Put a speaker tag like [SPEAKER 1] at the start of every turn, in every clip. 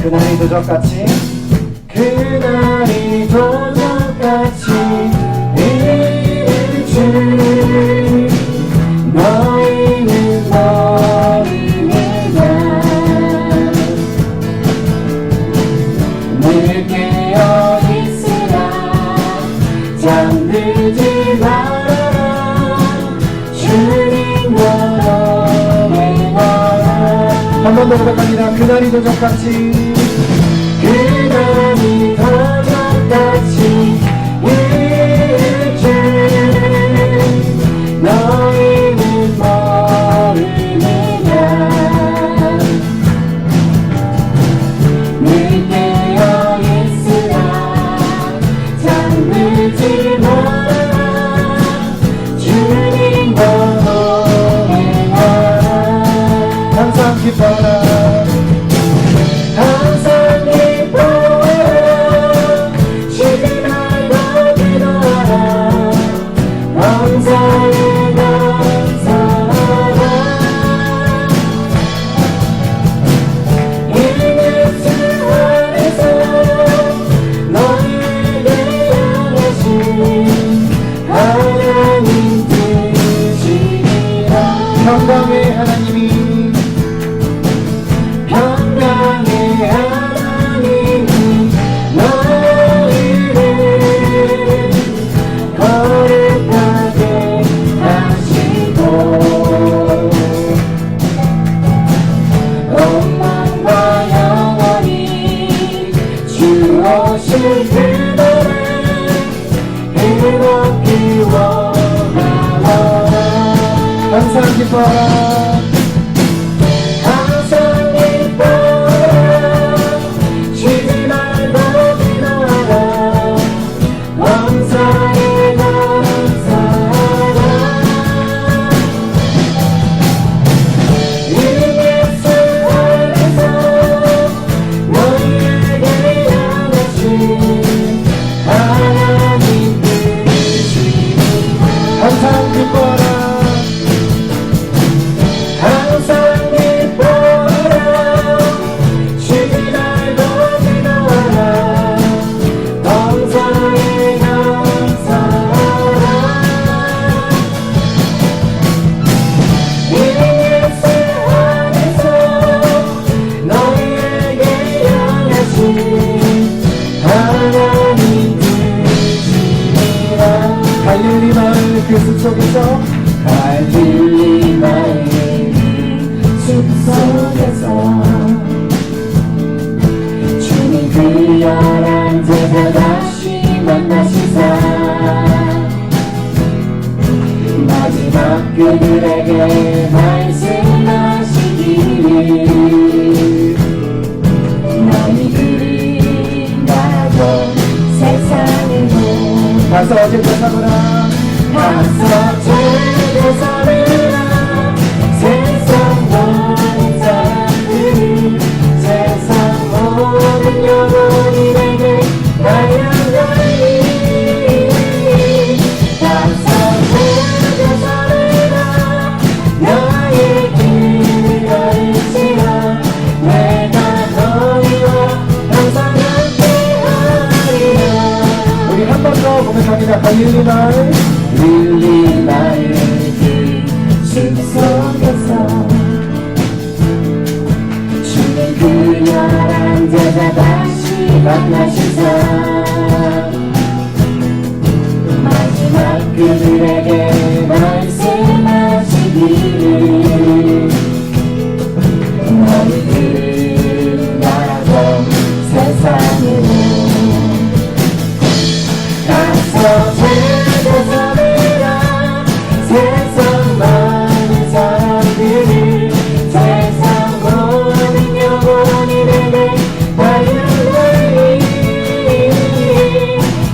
[SPEAKER 1] 그날이 도적같이 그날이 도적같이 이를 줄 너희는 모르느냐 늘 깨어있으라 잠들지 말아라 주님 노래하라 한 번 더 고백합니다. 그날이 도적같이 그날이 도적같이 이를 줄 너희는 모르느냐 늘 깨어있으라 잠들지 말아라 주님 노래하라 항상 기뻐라 항상 기뻐라 쉬지 말고 기도하라 감사해 감사하라 이 뉴스 안에서 너희에게 향하신 하나님 뜻이니라 평강의 하나님이 평강의 하나님이 너희를 거룩하게 하시고 영광과 영원히 주오실 그날에 행복히 원하노라 항상 기뻐라 항상 기뻐라 쉬지 말고 기도하라 감사해 감사하라 이 뉴스 안에서 너희에게 향하신 하나님 뜻이니라 항상 기뻐라 항상 기뻐라 쉬지 말고 기도하라 감사해 감사하라 이 뉴스 안에서 너희에게 향하신 하나님 뜻이니라 갈릴리 마을 그 숲속에서 갈릴리 마을 숲속에서 주님 그 11 제자 다시 만나시사 마지막 그들에게 말씀하시기를 너희들이 나라고 세상으로 가서 제자 삼으라 가서 제자 삼으라 세상 모든 사람들이 세상 모든 영혼들에게 알려주리 가서 제자 삼으라 너의 길을 가르치라 내가 너희와 항상 함께하리라 우리 한 번 더 고백합니다. 갈릴리 마을 릴리 마을 그 숲속에서 주님 그 11 제자 다시 만나시사 마지막 그들에게 말씀하시기를 너희들은 나라고 세상으로 가서 제자 삼으라 세상 많은 사람들이 세상 모든 영혼들에게 알려주리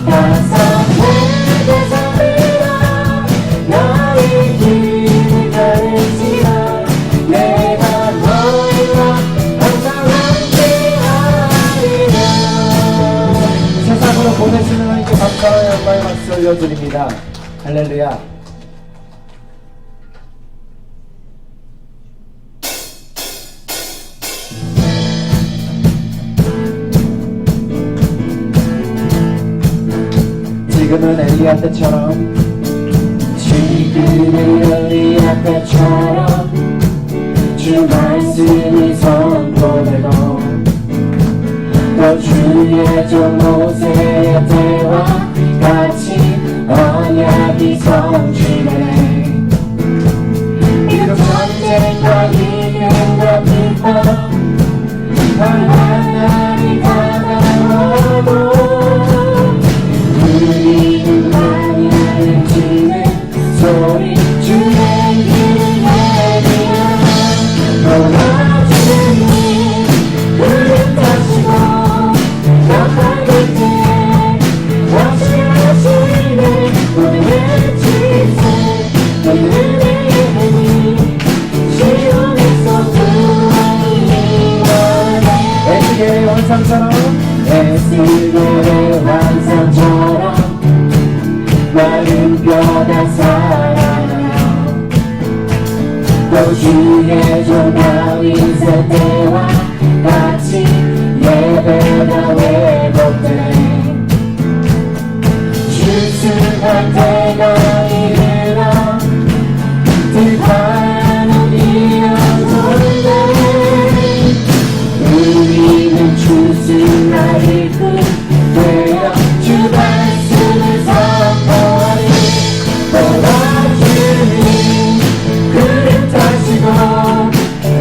[SPEAKER 1] 가서 제자 삼으라 너희 길을 가르치라 내가 너희와 항상 함께하리라 세상으로 보내주는 하나님께 감사와 영광의 박수 올려드립니다. 할렐루야. 지금은 엘리야 때처럼 주 말씀이 선포되고 또 주의 종 모세의 때와 같이 언약이 성취되네. 비록 전쟁과 이견과 비판 험한 날이 다가오고 우리는 많이 들리는 소리 주의 길을 내리라. 주님 그릇 타시고 나팔을 때 왁시하시네. 우리의 지세 우리는 에스겔의 환상처럼 에스겔의 환상처럼 마른 뼈가 살아나며 또 주의 종 다윗의 때와 같이 예배가 회복되네. 주승할 때가 이르러 뜻하는 이어졌네. 우리는 주승할 그 되어 주 말씀을 선포하리. 주님 그릇 타시고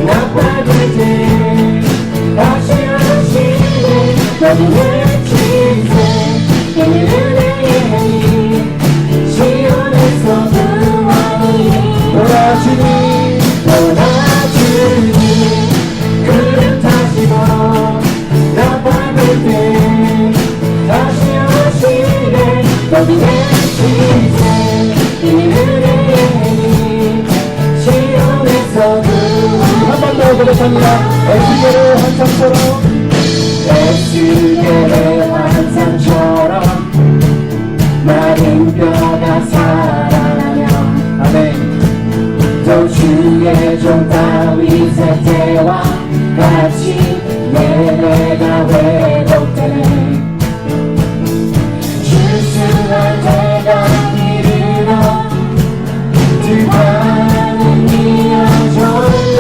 [SPEAKER 1] 나팔 때 다시 하시네. 너희의 지세 은혜의 시온에서 구원이 오라. 주님 그릇 타시고 나팔 때 다시 하시네. 너희의 지세 은혜의 시온에서 구원이 한 번 더 고백합니다. 에스겔의 환상처럼 에스겔의 환상처럼 마른 뼈가 살아나며 아멘. 또 주의 종 다윗의 때와 같이 예배가 회복되네. 주승할 때가 이르러 뜻하는 이어졌네.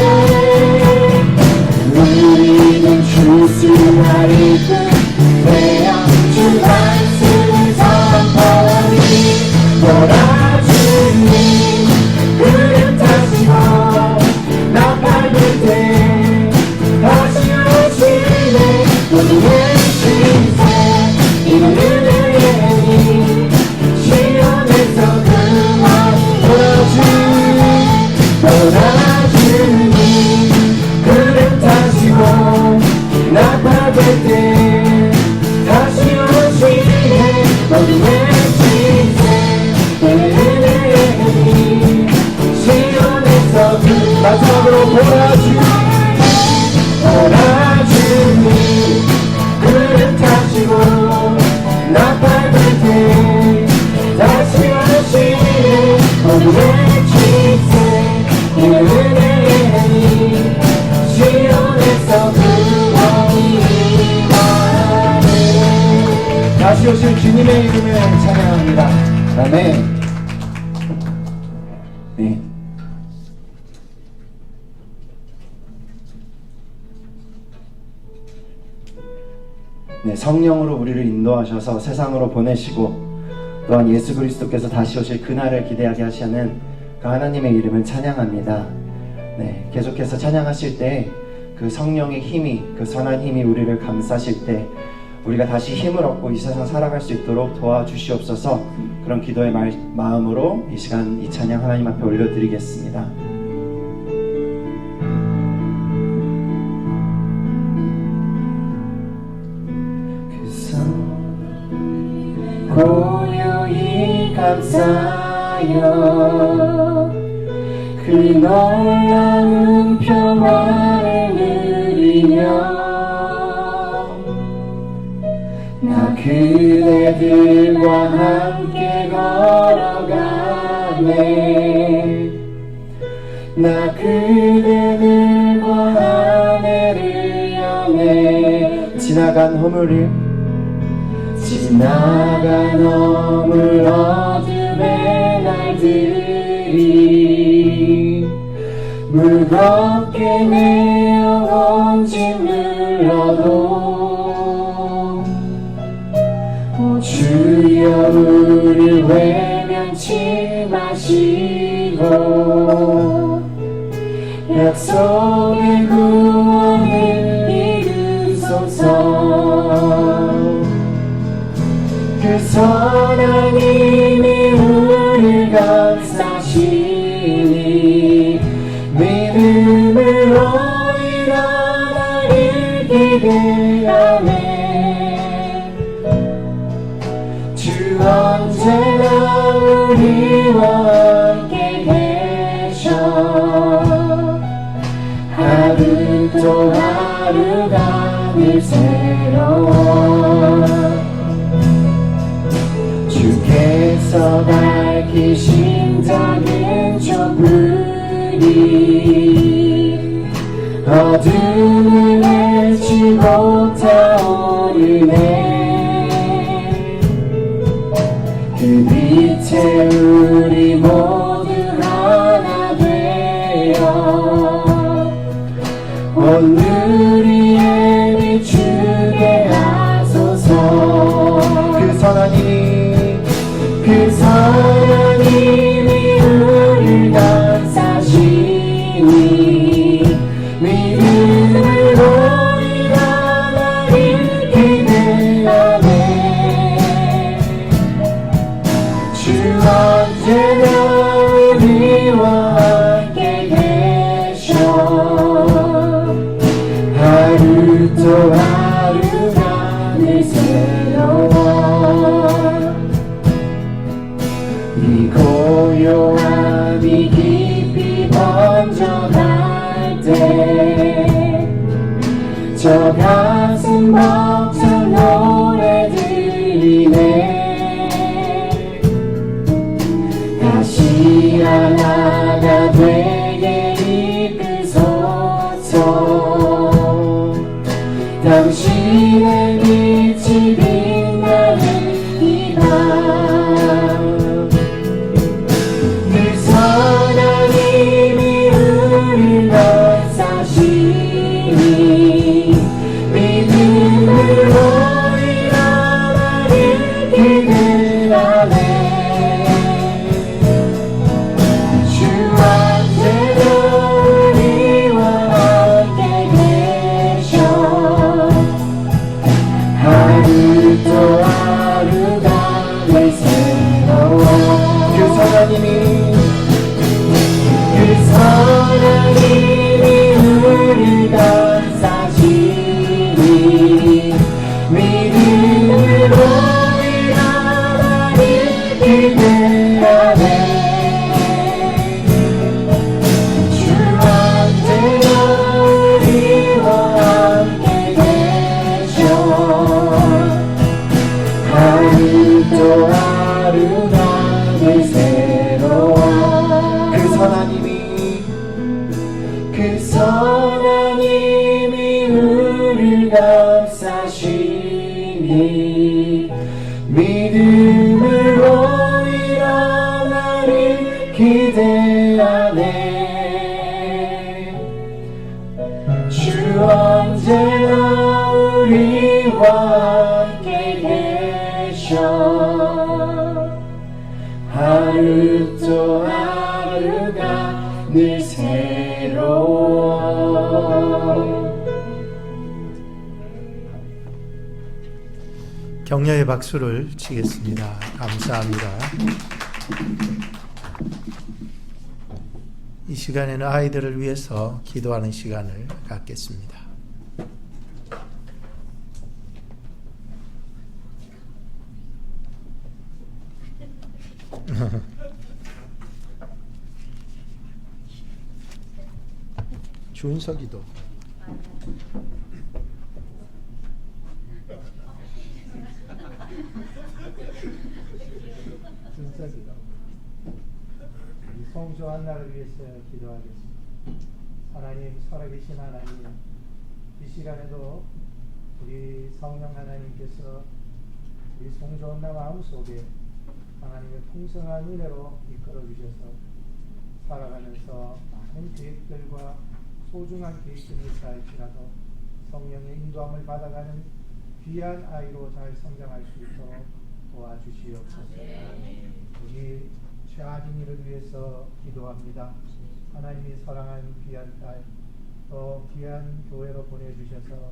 [SPEAKER 1] 우리는 주승할 그 되어 주 말씀을 선포하리. 보라 주님 그릇 타시고 나팔 불 때 다시 오시네. 우리의 신세 이는 은혜니 시온에서 구원이 보라 주님 그릇 타시고 나팔 불 때 다시 오시네. 우리의 마지막으로 보라 주님 그릇 타시고 나팔 불 때 다시 오시네. 우리의 지세 은혜니 시온에서 구원이 임하네. 다시 오실 주님의 이름을 찬양합니다. 아멘. 네. 네, 성령으로 우리를 인도하셔서 세상으로 보내시고 또한 예수 그리스도께서 다시 오실 그날을 기대하게 하시는 그 하나님의 이름을 찬양합니다. 네, 계속해서 찬양하실 때 그 성령의 힘이, 그 선한 힘이 우리를 감싸실 때 우리가 다시 힘을 얻고 이 세상 살아갈 수 있도록 도와주시옵소서. 그런 기도의 마음으로 이 시간 이 찬양 하나님 앞에 올려드리겠습니다. 고요히 감사여 그 놀라운 평화를 누리며 나 그대들과 함께 걸어가네. 나 그대들과 하늘을 향해 지나간 허물을 지나가 넘을 어둠의 날들이 무겁게 내 영혼 짓눌러도 주여 우리 외면치 마시고 약속의 구원을 이루소서. 그 선한 힘이 우리를 감싸시니 믿음으로 일어나길 기대하네. 주 언제나 우리와 함께 계셔 하루 또 하루가 늘 새로워. 주께서 밝히신 작은 촛불이 어둠을 헤치고 타오르네. 그 빛에 우리 모두 하나 되어 오늘의 비추게 하소서. 그 선한 힘이 우리를 감싸시니 믿음으로 일어나길 기대하네. 주 언제나 우리와 함께 계셔 하루 또 하루가 늘 새로워. 이 고요함이 깊이 번져갈 때 저 가슴 벅찬 노래 들리네. 다시 하나가 되게 이끄소서. 당신의 빛이 빛나는 이 밤 늘 선한 힘이 우리를 감싸시니 믿음으로 일어나길 기대하네. 주 언제나 우리와 함께 계셔 하루 또 하루가 늘 새로워. 그 선한 힘이 우리를 감싸시니 믿음으로 일어나길 기대하네. 주 언제나 우리와 함께 계셔 하루 또 하루가 늘 새로워. 그 선한 힘이 우리를 감싸시니 믿음으로 일어나길 기대하네. 주 언제나 우리와 함께 계셔 하루 또 하루가 늘 새로워.
[SPEAKER 2] 격려의 박수를 치겠습니다. 감사합니다. 이 시간에는 아이들을 위해서 기도하는 시간을 갖겠습니다. 준석이도 준석이도 성주 한나를 위해서 기도하겠습니다. 하나님, 살아계신 하나님, 이 시간에도 우리 성령 하나님께서 우리 송좋은 마음 속에 하나님의 풍성한 은혜로 이끌어 주셔서 살아가면서 많은 계획들과 소중한 계획들이 쌓일지라도 성령의 인도함을 받아가는 귀한 아이로 잘 성장할 수 있도록 도와주시옵소서. 우리 최아진이를 위해서 기도합니다. 하나님이 사랑하는 귀한 딸, 또 귀한 교회로 보내주셔서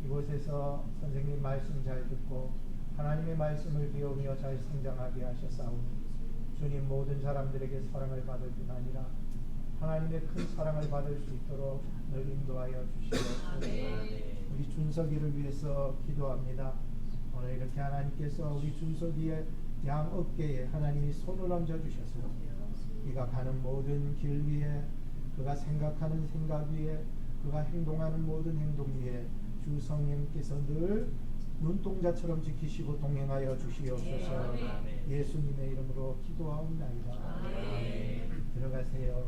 [SPEAKER 2] 이곳에서 선생님 말씀 잘 듣고 하나님의 말씀을 배우며 잘 성장하게 하셨사오니 주님 모든 사람들에게 사랑을 받을 뿐 아니라 하나님의 큰 사랑을 받을 수 있도록 늘 인도하여 주시옵소서. 우리 준석이를 위해서 기도합니다. 오늘 이렇게 하나님께서 우리 준석이의 양 어깨에 하나님이 손을 얹어 주셔서 그가 가는 모든 길 위에, 그가 생각하는 생각 위에, 그가 행동하는 모든 행동 위에 주 성령께서 늘 눈동자처럼 지키시고 동행하여 주시옵소서. 예수님의 이름으로 기도하옵나이다. 들어가세요.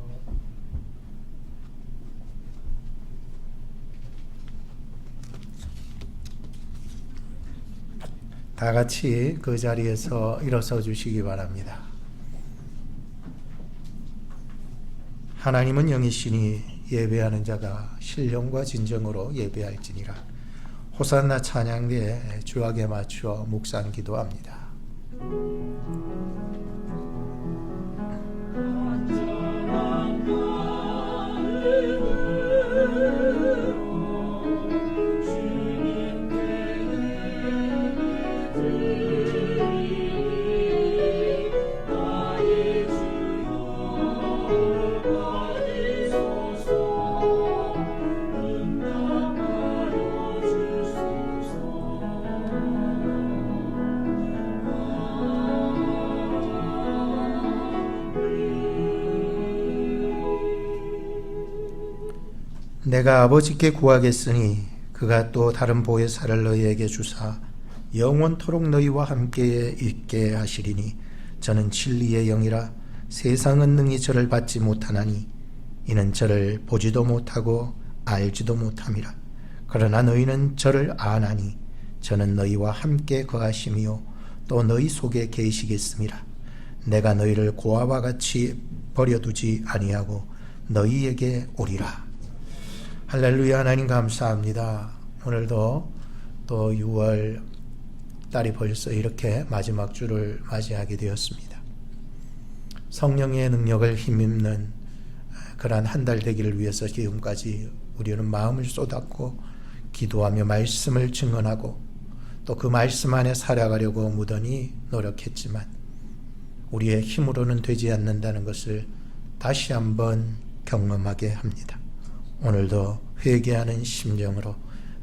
[SPEAKER 3] 다 같이 그 자리에서 일어서 주시기 바랍니다. 하나님은 영이시니 예배하는 자가 신령과 진정으로 예배할지니라. 호산나 찬양대에 주악에 맞추어 묵상 기도합니다. 내가 아버지께 구하겠으니 그가 또 다른 보혜사를 너희에게 주사 영원토록 너희와 함께 있게 하시리니 저는 진리의 영이라. 세상은 능히 저를 받지 못하나니 이는 저를 보지도 못하고 알지도 못함이라. 그러나 너희는 저를 아나니 저는 너희와 함께 거하심이요 또 너희 속에 계시겠음이라. 내가 너희를 고아와 같이 버려두지 아니하고 너희에게 오리라. 할렐루야. 하나님 감사합니다. 오늘도 또 6월 달이 벌써 이렇게 마지막 주를 맞이하게 되었습니다. 성령의 능력을 힘입는 그러한 한 달 되기를 위해서 지금까지 우리는 마음을 쏟았고 기도하며 말씀을 증언하고 또 그 말씀 안에 살아가려고 무던히 노력했지만 우리의 힘으로는 되지 않는다는 것을 다시 한번 경험하게 합니다. 오늘도 회개하는 심정으로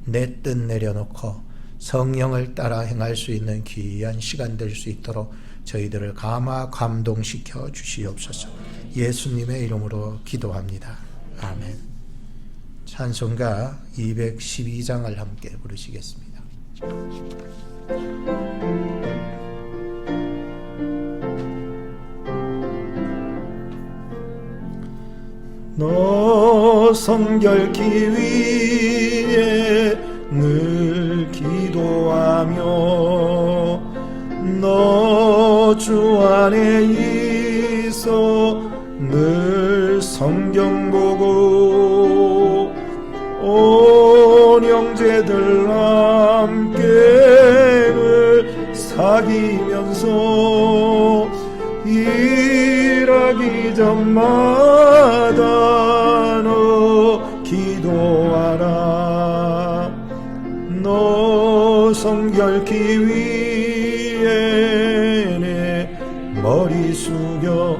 [SPEAKER 3] 내 뜻 내려놓고 성령을 따라 행할 수 있는 귀한 시간 될 수 있도록 저희들을 감동시켜 주시옵소서. 예수님의 이름으로 기도합니다. 아멘. 찬송가 212장을 함께 부르시겠습니다. 너 성결케 위해 늘 기도하며 너 주 안에 있어 늘 성경 보고 온 형제들 함께 늘 사귀면서 일하기 전마다 너 기도하라. 너 성결케 위해 내 머리 숙여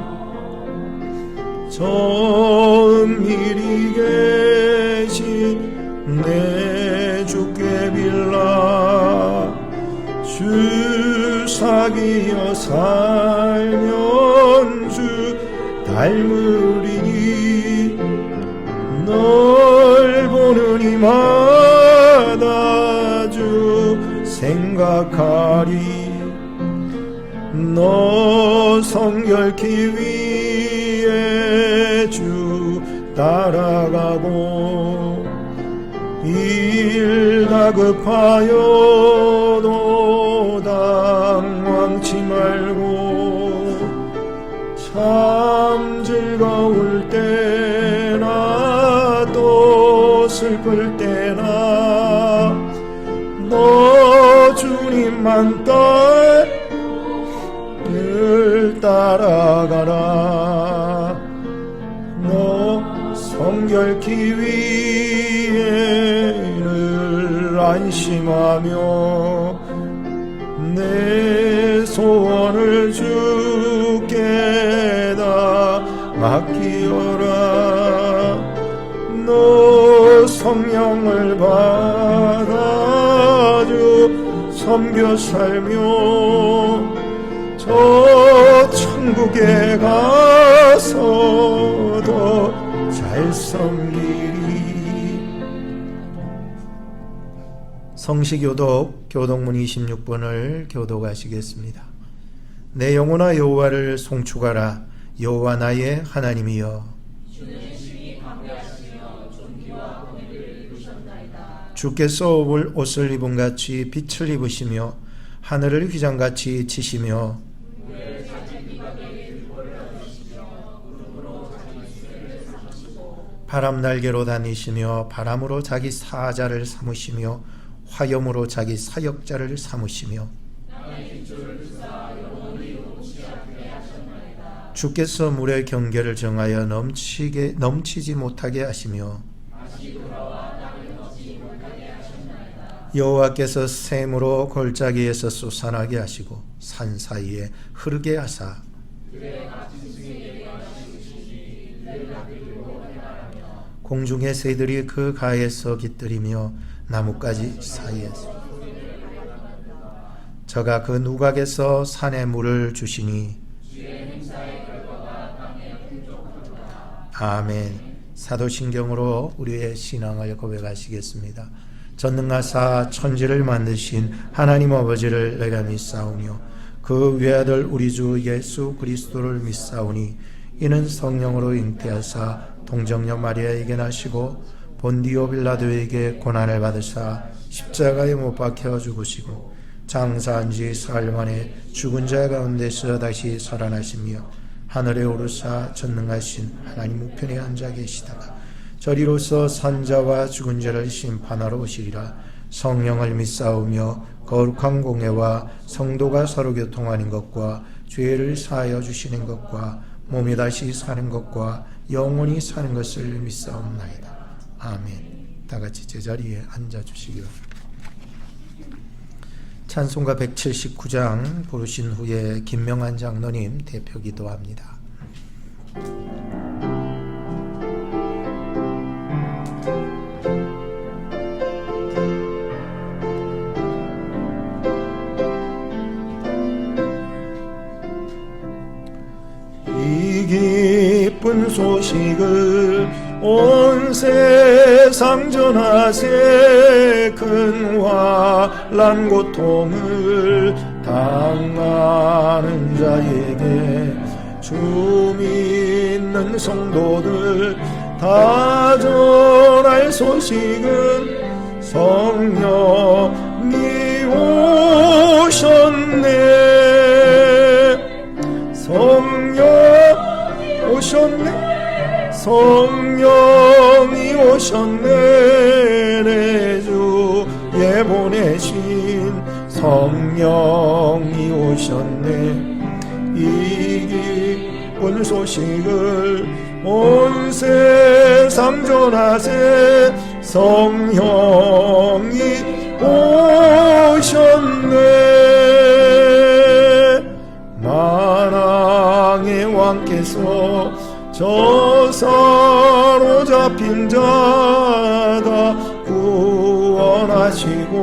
[SPEAKER 3] 저 은밀히 계신 내 주께 빌라. 주 사귀어 살면 주 닮으리니 널 보는 이마다 주 생각하리. 너 성결케 위해 주 따라가고 일 다급하여도다 슬플 때나 너 주님만 늘 따라가라. 너 성결기 위에 늘 안심하며 내 소원을 주께 다 맡기어라. 너 성령을 받아주 섬겨 살며 저 천국에 가서도 잘 섬기리. 성시교독 교독문 26번을 교독하시겠습니다. 내 영혼아 여호와를 송축하라. 여호와 나의 하나님이여, 주께서 옷을 입은 같이 빛을 입으시며 하늘을 휘장같이 치시며 바람 날개로 다니시며 바람으로 자기 사자를 삼으시며 화염으로 자기 사역자를 삼으시며 주께서 물의 경계를 정하여 넘치지 못하게 하시며 여호와께서 샘으로 골짜기에서 솟아나게 하시고 산 사이에 흐르게 하사 공중의 새들이 그 가에서 깃들이며 나뭇가지 사이에서 저가 그 누각에서 산에 물을 주시니 아멘. 사도신경으로 우리의 신앙을 고백하시겠습니다. 전능하사 천지를 만드신 하나님 아버지를 내가 믿사오며 그 외아들 우리 주 예수 그리스도를 믿사오니 이는 성령으로 잉태하사 동정녀 마리아에게 나시고 본디오 빌라도에게 고난을 받으사 십자가에 못 박혀 죽으시고 장사한 지 사흘 만에 죽은 자 가운데서 다시 살아나시며 하늘에 오르사 전능하신 하나님 우편에 앉아 계시다가 저리로서 산자와 죽은 자를 심판하러 오시리라. 성령을 믿사오며 거룩한 공회와 성도가 서로 교통하는 것과 죄를 사하여 주시는 것과 몸이 다시 사는 것과 영원히 사는 것을 믿사옵나이다. 아멘. 다 같이 제자리에 앉아주시기 바랍니다. 찬송가 179장 부르신 후에 김명환 장로님 대표 기도합니다. 이 기쁜 소식을 온 세상 전하세. 큰 환난 고통을 당하는 자에게 주 믿는 성도들 다 전할 소식은 성령이 오셨네. 성령이 오셨네. 성령이 오셨네. 내 주에 보내신 성령이 오셨네. 이 기쁜 소식을 온 세상 전하세. 성령이 오셨네. 만왕의 왕께서 저 사로잡힌 자다 구원하시고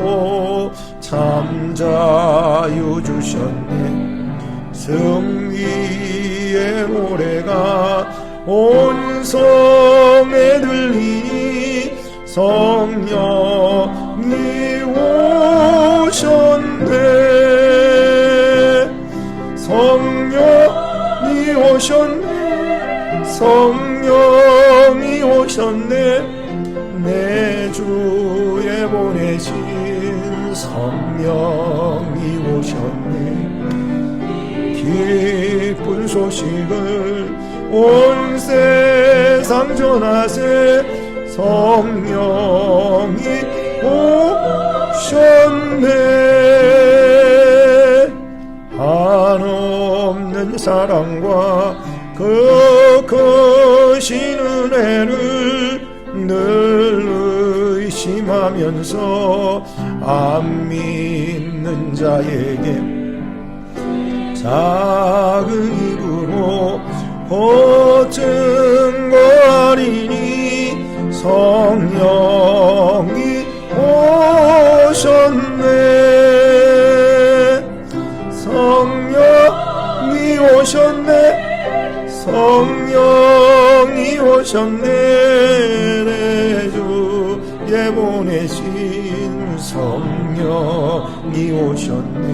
[SPEAKER 3] 참 자유 주셨네. 승리의 노래가 온 성에 들리니 성령이 오셨네. 성령이 오셨네. 성령이 오셨네. 내 주에 보내신 성령이 오셨네. 기쁜 소식을 온 세상 전하세. 성령이 오셨네. 한없는 사랑과 그 크신 은혜를 늘 의심하면서 안 믿는 자에게 작은 입으로 보증거리니 성령이 오셨네. 성령이 오셨네. 성령이 오셨네. 내 주에 보내신 성령이 오셨네.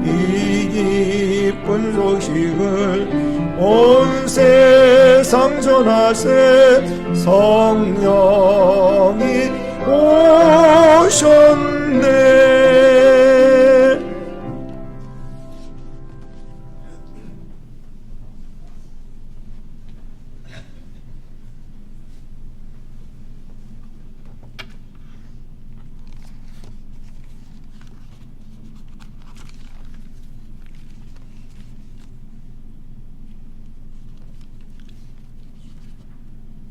[SPEAKER 3] 이 기쁜 소식을 온 세상 전하세. 성령이 오셨네.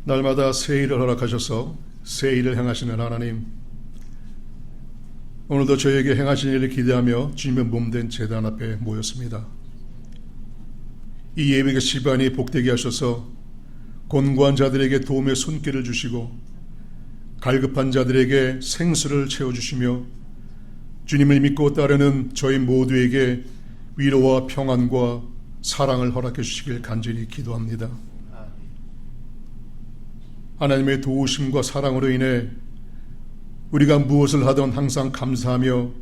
[SPEAKER 4] 날마다 새 일을 허락하셔서 새 일을 행하시는 하나님, 오늘도 저에게 행하신 일을 기대하며 주님의 몸된 제단 앞에 모였습니다. 이 예배의 시간이 복되게 하셔서 곤고한 자들에게 도움의 손길을 주시고 갈급한 자들에게 생수를 채워주시며 주님을 믿고 따르는 저희 모두에게 위로와 평안과 사랑을 허락해 주시길 간절히 기도합니다. 하나님의 도우심과 사랑으로 인해 우리가 무엇을 하든 항상 감사하며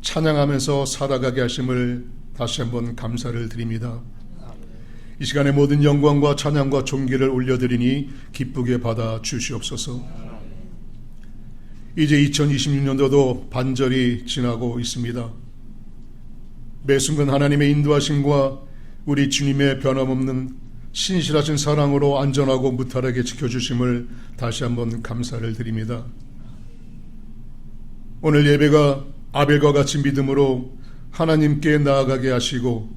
[SPEAKER 4] 찬양하면서 살아가게 하심을 다시 한번 감사를 드립니다. 이 시간에 모든 영광과 찬양과 존귀를 올려드리니 기쁘게 받아 주시옵소서. 이제 2026년도도 반절이 지나고 있습니다. 매 순간 하나님의 인도하심과 우리 주님의 변함없는 신실하신 사랑으로 안전하고 무탈하게 지켜주심을 다시 한번 감사를 드립니다. 오늘 예배가 아벨과 같이 믿음으로 하나님께 나아가게 하시고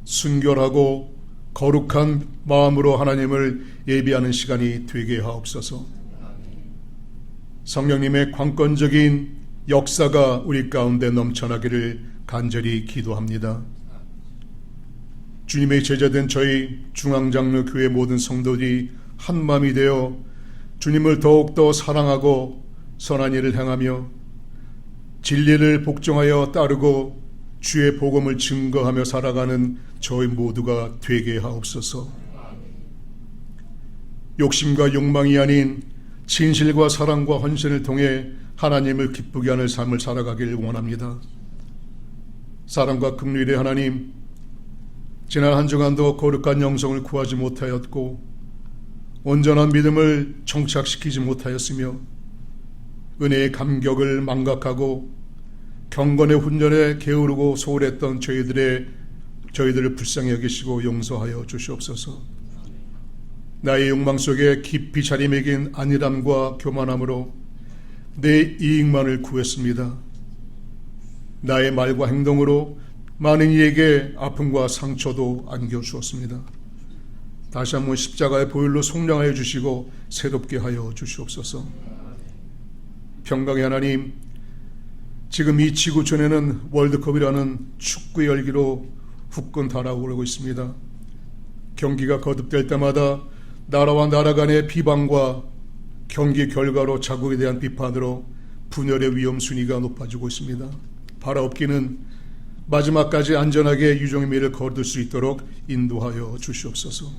[SPEAKER 4] 순결하고 거룩한 마음으로 하나님을 예비하는 시간이 되게 하옵소서. 성령님의 관건적인 역사가 우리 가운데 넘쳐나기를 간절히 기도합니다. 주님의 제자된 저희 중앙장로교회 모든 성도들이 한마음이 되어 주님을 더욱더 사랑하고 선한 일을 행하며 진리를 복종하여 따르고 주의 복음을 증거하며 살아가는 저희 모두가 되게 하옵소서. 욕심과 욕망이 아닌 진실과 사랑과 헌신을 통해 하나님을 기쁘게 하는 삶을 살아가길 원합니다. 사랑과 긍휼의 하나님, 지난 한 주간도 거룩한 영성을 구하지 못하였고 온전한 믿음을 정착시키지 못하였으며 은혜의 감격을 망각하고 경건의 훈련에 게으르고 소홀했던 저희들을 불쌍히 여기시고 용서하여 주시옵소서. 나의 욕망 속에 깊이 자리매긴 안일함과 교만함으로 내 이익만을 구했습니다. 나의 말과 행동으로 많은 이에게 아픔과 상처도 안겨주었습니다. 다시 한번 십자가의 보혈로 속량하여 주시고 새롭게 하여 주시옵소서. 평강의 하나님, 지금 이 지구촌에는 월드컵이라는 축구 열기로 후끈 달아오르고 있습니다. 경기가 거듭될 때마다 나라와 나라 간의 비방과 경기 결과로 자국에 대한 비판으로 분열의 위험 순위가 높아지고 있습니다. 바라옵기는 마지막까지 안전하게 유종의 미를 거둘 수 있도록 인도하여 주시옵소서.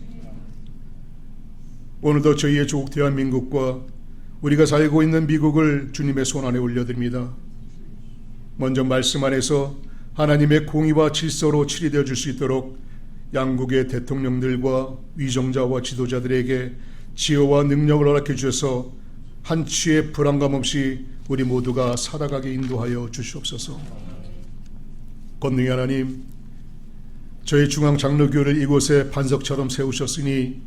[SPEAKER 4] 오늘도 저희의 조국 대한민국과 우리가 살고 있는 미국을 주님의 손안에 올려드립니다. 먼저 말씀 안에서 하나님의 공의와 질서로 치리되어 줄 수 있도록 양국의 대통령들과 위정자와 지도자들에게 지혜와 능력을 허락해 주셔서 한치의 불안감 없이 우리 모두가 살아가게 인도하여 주시옵소서. 권능의 하나님, 저희 중앙장로교를 이곳에 반석처럼 세우셨으니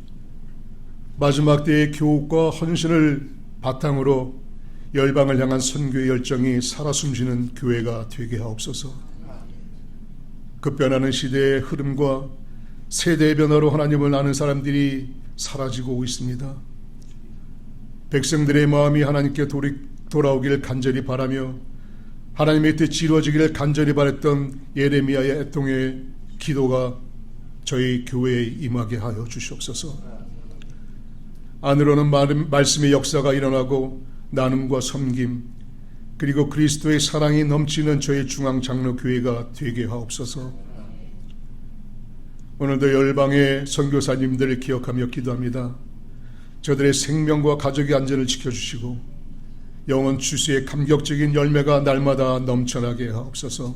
[SPEAKER 4] 마지막 때의 교육과 헌신을 바탕으로 열방을 향한 선교의 열정이 살아 숨쉬는 교회가 되게 하옵소서. 급변하는 시대의 흐름과 세대의 변화로 하나님을 아는 사람들이 사라지고 있습니다. 백성들의 마음이 하나님께 돌아오기를 간절히 바라며 하나님의 뜻이 이루어지기를 간절히 바랬던 예레미야의 애통의 기도가 저희 교회에 임하게 하여 주시옵소서. 안으로는 말씀의 역사가 일어나고 나눔과 섬김 그리고 그리스도의 사랑이 넘치는 저희 중앙장로교회가 되게 하옵소서. 오늘도 열방의 선교사님들을 기억하며 기도합니다. 저들의 생명과 가족의 안전을 지켜주시고 영원 추수의 감격적인 열매가 날마다 넘쳐나게 하옵소서.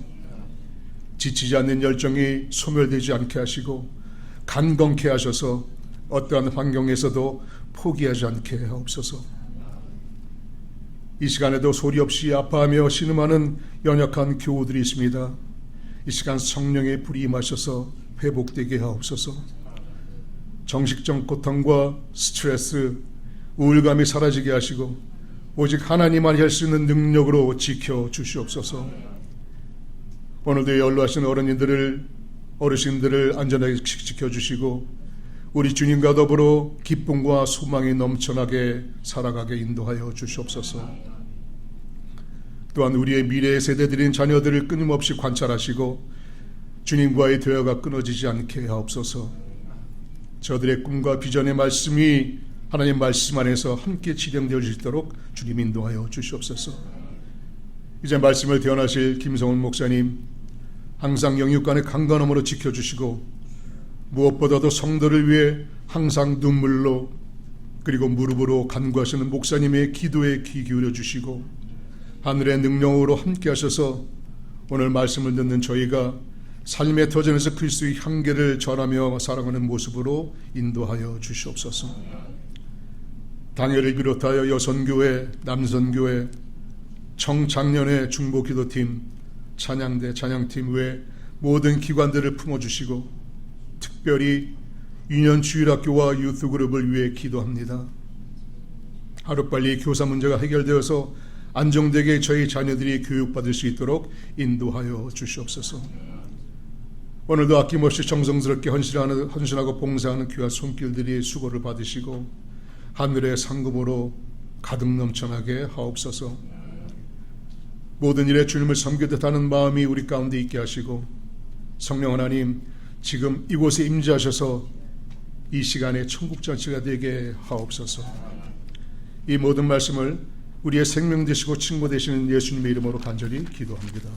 [SPEAKER 4] 지치지 않는 열정이 소멸되지 않게 하시고 간건케 하셔서 어떠한 환경에서도 포기하지 않게 하옵소서. 이 시간에도 소리 없이 아파하며 신음하는 연약한 교우들이 있습니다. 이 시간 성령의 불이 임하셔서 회복되게 하옵소서. 정식적 고통과 스트레스, 우울감이 사라지게 하시고 오직 하나님만이 할 수 있는 능력으로 지켜주시옵소서. 오늘도 연로하신 어르신들을 안전하게 지켜주시고 우리 주님과 더불어 기쁨과 소망이 넘쳐나게 살아가게 인도하여 주시옵소서. 또한 우리의 미래 세대들인 자녀들을 끊임없이 관찰하시고 주님과의 대화가 끊어지지 않게 하옵소서. 저들의 꿈과 비전의 말씀이 하나님 말씀 안에서 함께 지령되어 질 수 있도록 주님 인도하여 주시옵소서. 이제 말씀을 대언하실 김성훈 목사님 항상 영육간의 강건함으로 지켜주시고 무엇보다도 성도를 위해 항상 눈물로 그리고 무릎으로 간구하시는 목사님의 기도에 귀 기울여 주시고 하늘의 능력으로 함께 하셔서 오늘 말씀을 듣는 저희가 삶의 터전에서 그리스도의 향기를 전하며 살아가는 모습으로 인도하여 주시옵소서. 당회를 비롯하여 여선교회, 남선교회, 청장년회 중보기도팀, 찬양대, 찬양팀 외 모든 기관들을 품어주시고 특별히 유년주일학교와 유스그룹을 위해 기도합니다. 하루빨리 교사 문제가 해결되어서 안정되게 저희 자녀들이 교육받을 수 있도록 인도하여 주시옵소서. 오늘도 아낌없이 정성스럽게 헌신하고 봉사하는 귀한 손길들이 수고를 받으시고 하늘의 상급으로 가득 넘쳐나게 하옵소서. 모든 일에 주님을 섬기듯 하는 마음이 우리 가운데 있게 하시고 성령 하나님 지금 이곳에 임재하셔서 이 시간에 천국잔치가 되게 하옵소서. 이 모든 말씀을 우리의 생명 되시고 친구 되시는 예수님의 이름으로 간절히 기도합니다.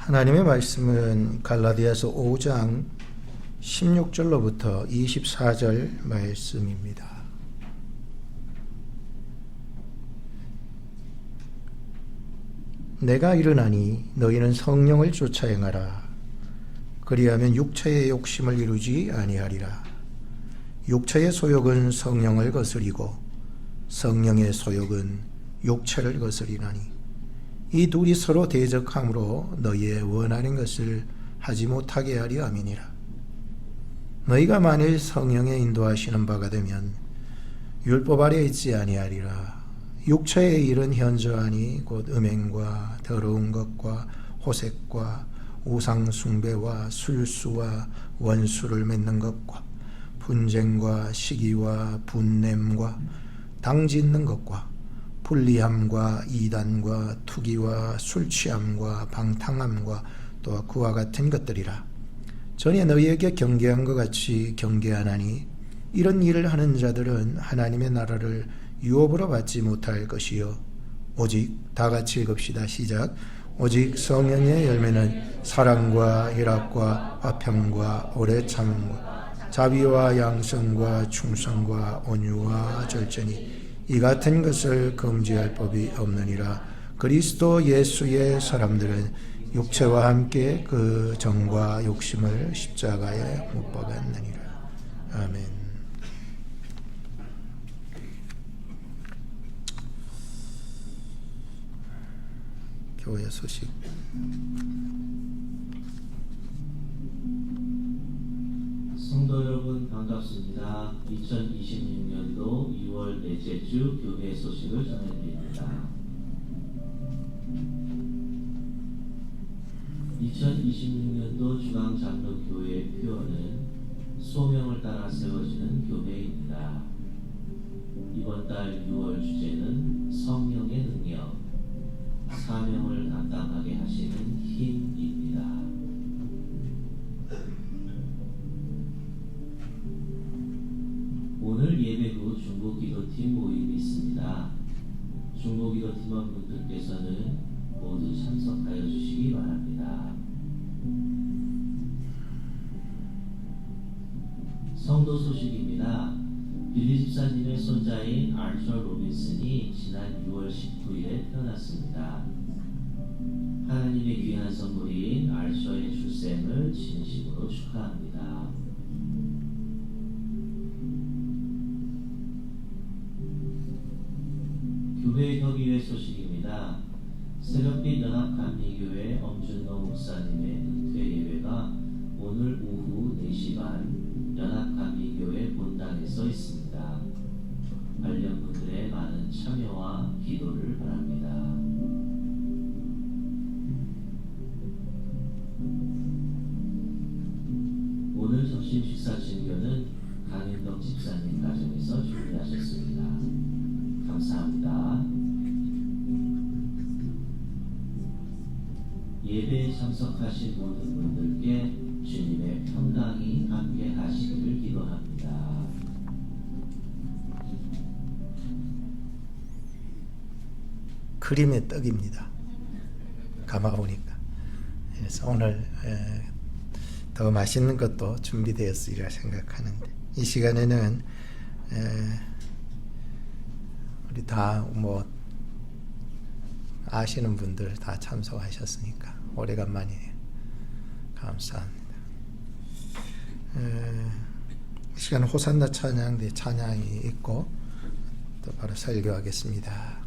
[SPEAKER 3] 하나님의 말씀은 갈라디아서 5장 16절로부터 24절 말씀입니다. 내가 이르나니 너희는 성령을 쫓아 행하라. 그리하면 육체의 욕심을 이루지 아니하리라. 육체의 소욕은 성령을 거스리고 성령의 소욕은 육체를 거스리나니 이 둘이 서로 대적함으로 너희의 원하는 것을 하지 못하게 하려 함이니라. 너희가 만일 성령의 인도하시는 바가 되면 율법 아래 있지 아니하리라. 육체의 일은 현저하니 곧 음행과 더러운 것과 호색과 우상 숭배와 술수와 원수를 맺는 것과 분쟁과 시기와 분냄과 당짓는 것과 불리함과 이단과 투기와 술취함과 방탕함과 또 그와 같은 것들이라. 전에 너희에게 경계한 것 같이 경계하나니 이런 일을 하는 자들은 하나님의 나라를 유업으로 받지 못할 것이요 오직 다 같이 읽읍시다. 시작. 오직 성령의 열매는 사랑과 희락과 화평과 오래 참음과 자비와 양성과 충성과 온유와 절제니 이 같은 것을 금지할 법이 없느니라. 그리스도 예수의 사람들은 육체와 함께 그 정과 욕심을 십자가에 못 박았느니라. 아멘. 교회 소식.
[SPEAKER 5] 성도 여러분 반갑습니다. 2026년도 2월 넷째 주 교회 소식을 전해드립니다. 2026년도 중앙장로교회 표어는 소명을 따라 세워지는 교회입니다. 이번 달 6월 주제는 성령의 능력, 사명을 감당하게 하시는 힘입니다. 오늘 예배 후 중보기도팀 모임이 있습니다. 중보기도 팀원분들께서는 모두 참석하여 주시기 바랍니다. 성도 소식입니다. 빌리 집사님의 손자인 알처 로빈슨이 지난 6월 19일에 태어났습니다. 하나님의 귀한 선물인 알처의 출생을 진심으로 축하합니다. 교회 협의회 소식입니다. 새벽빛 연합감리교회 엄준노 목사님의 은퇴 예배가 오늘 오후 4시 반 연합감리교회 본당에서 있습니다. 관련 분들의 많은 참여와 기도를 바랍니다. 오늘 점심 식사 진료는 강윤덕 집사님 가정에서 준비하셨습니다. 감사합니다. 예배에 참석하신 모든 분들께 주님의 평강이 함께 하시기를 기도합니다.
[SPEAKER 3] 크림의 떡입니다. 감아보니까. 그래서 오늘 더 맛있는 것도 준비되었으리라 생각하는데 이 시간에는 우리 다 뭐 아시는 분들 다 참석하셨으니까 오래간만이에요. 감사합니다. 이 시간 호산나 찬양대 찬양이 있고 또 바로 설교하겠습니다.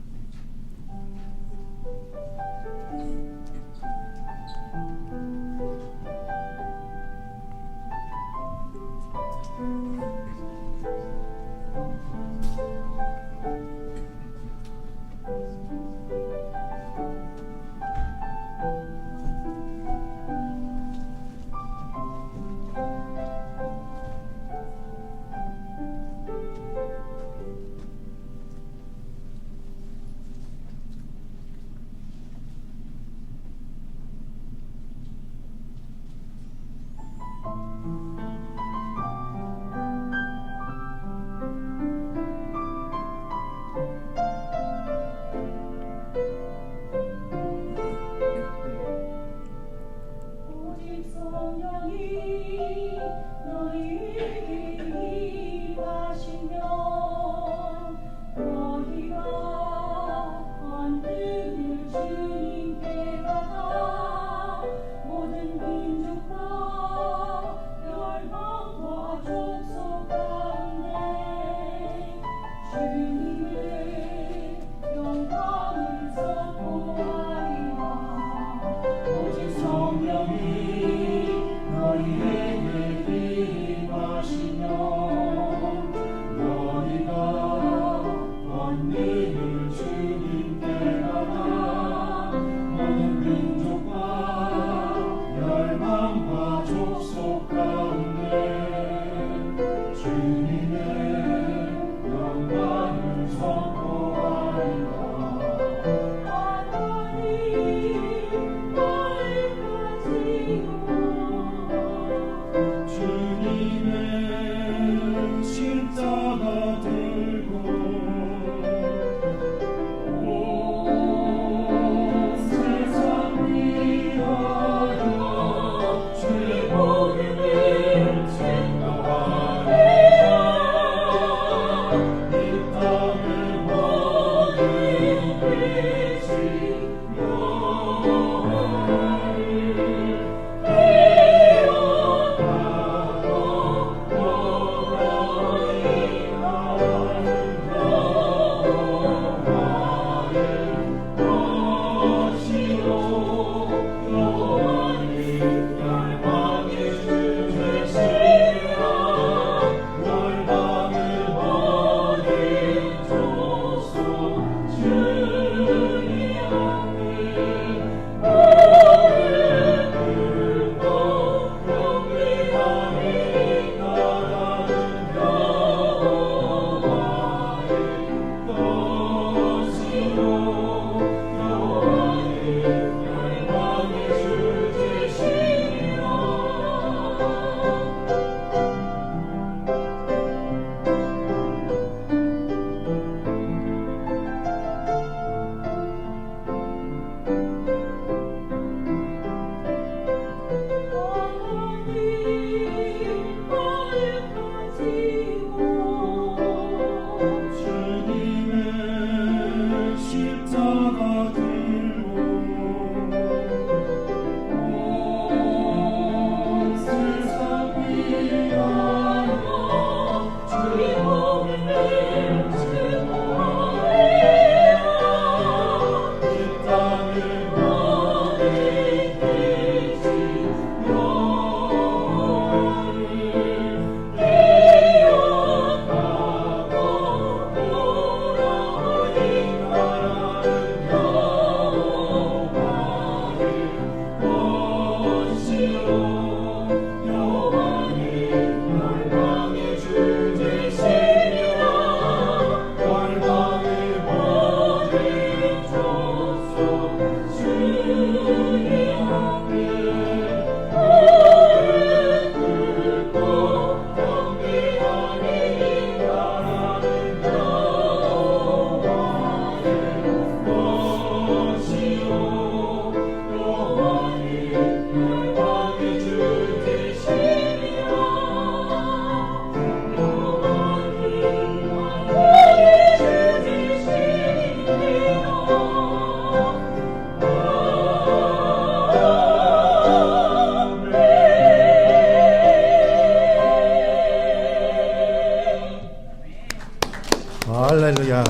[SPEAKER 3] 할렐루야.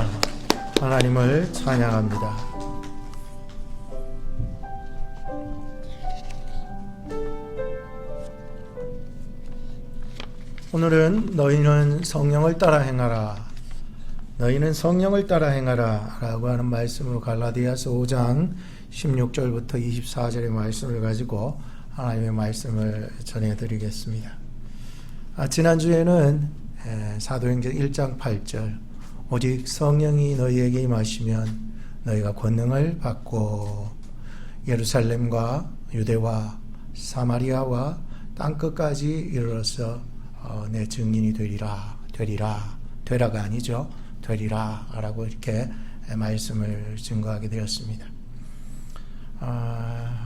[SPEAKER 3] 하나님을 찬양합니다. 오늘은 너희는 성령을 따라 행하라. 너희는 성령을 따라 행하라 라고 하는 말씀으로 갈라디아서 5장 16절부터 24절의 말씀을 가지고 하나님의 말씀을 전해드리겠습니다. 지난주에는 사도행전 1장 8절 오직 성령이 너희에게 임하시면 너희가 권능을 받고 예루살렘과 유대와 사마리아와 땅끝까지 이르러서 내 증인이 되라가 아니죠. 되리라 라고 이렇게 말씀을 증거하게 되었습니다.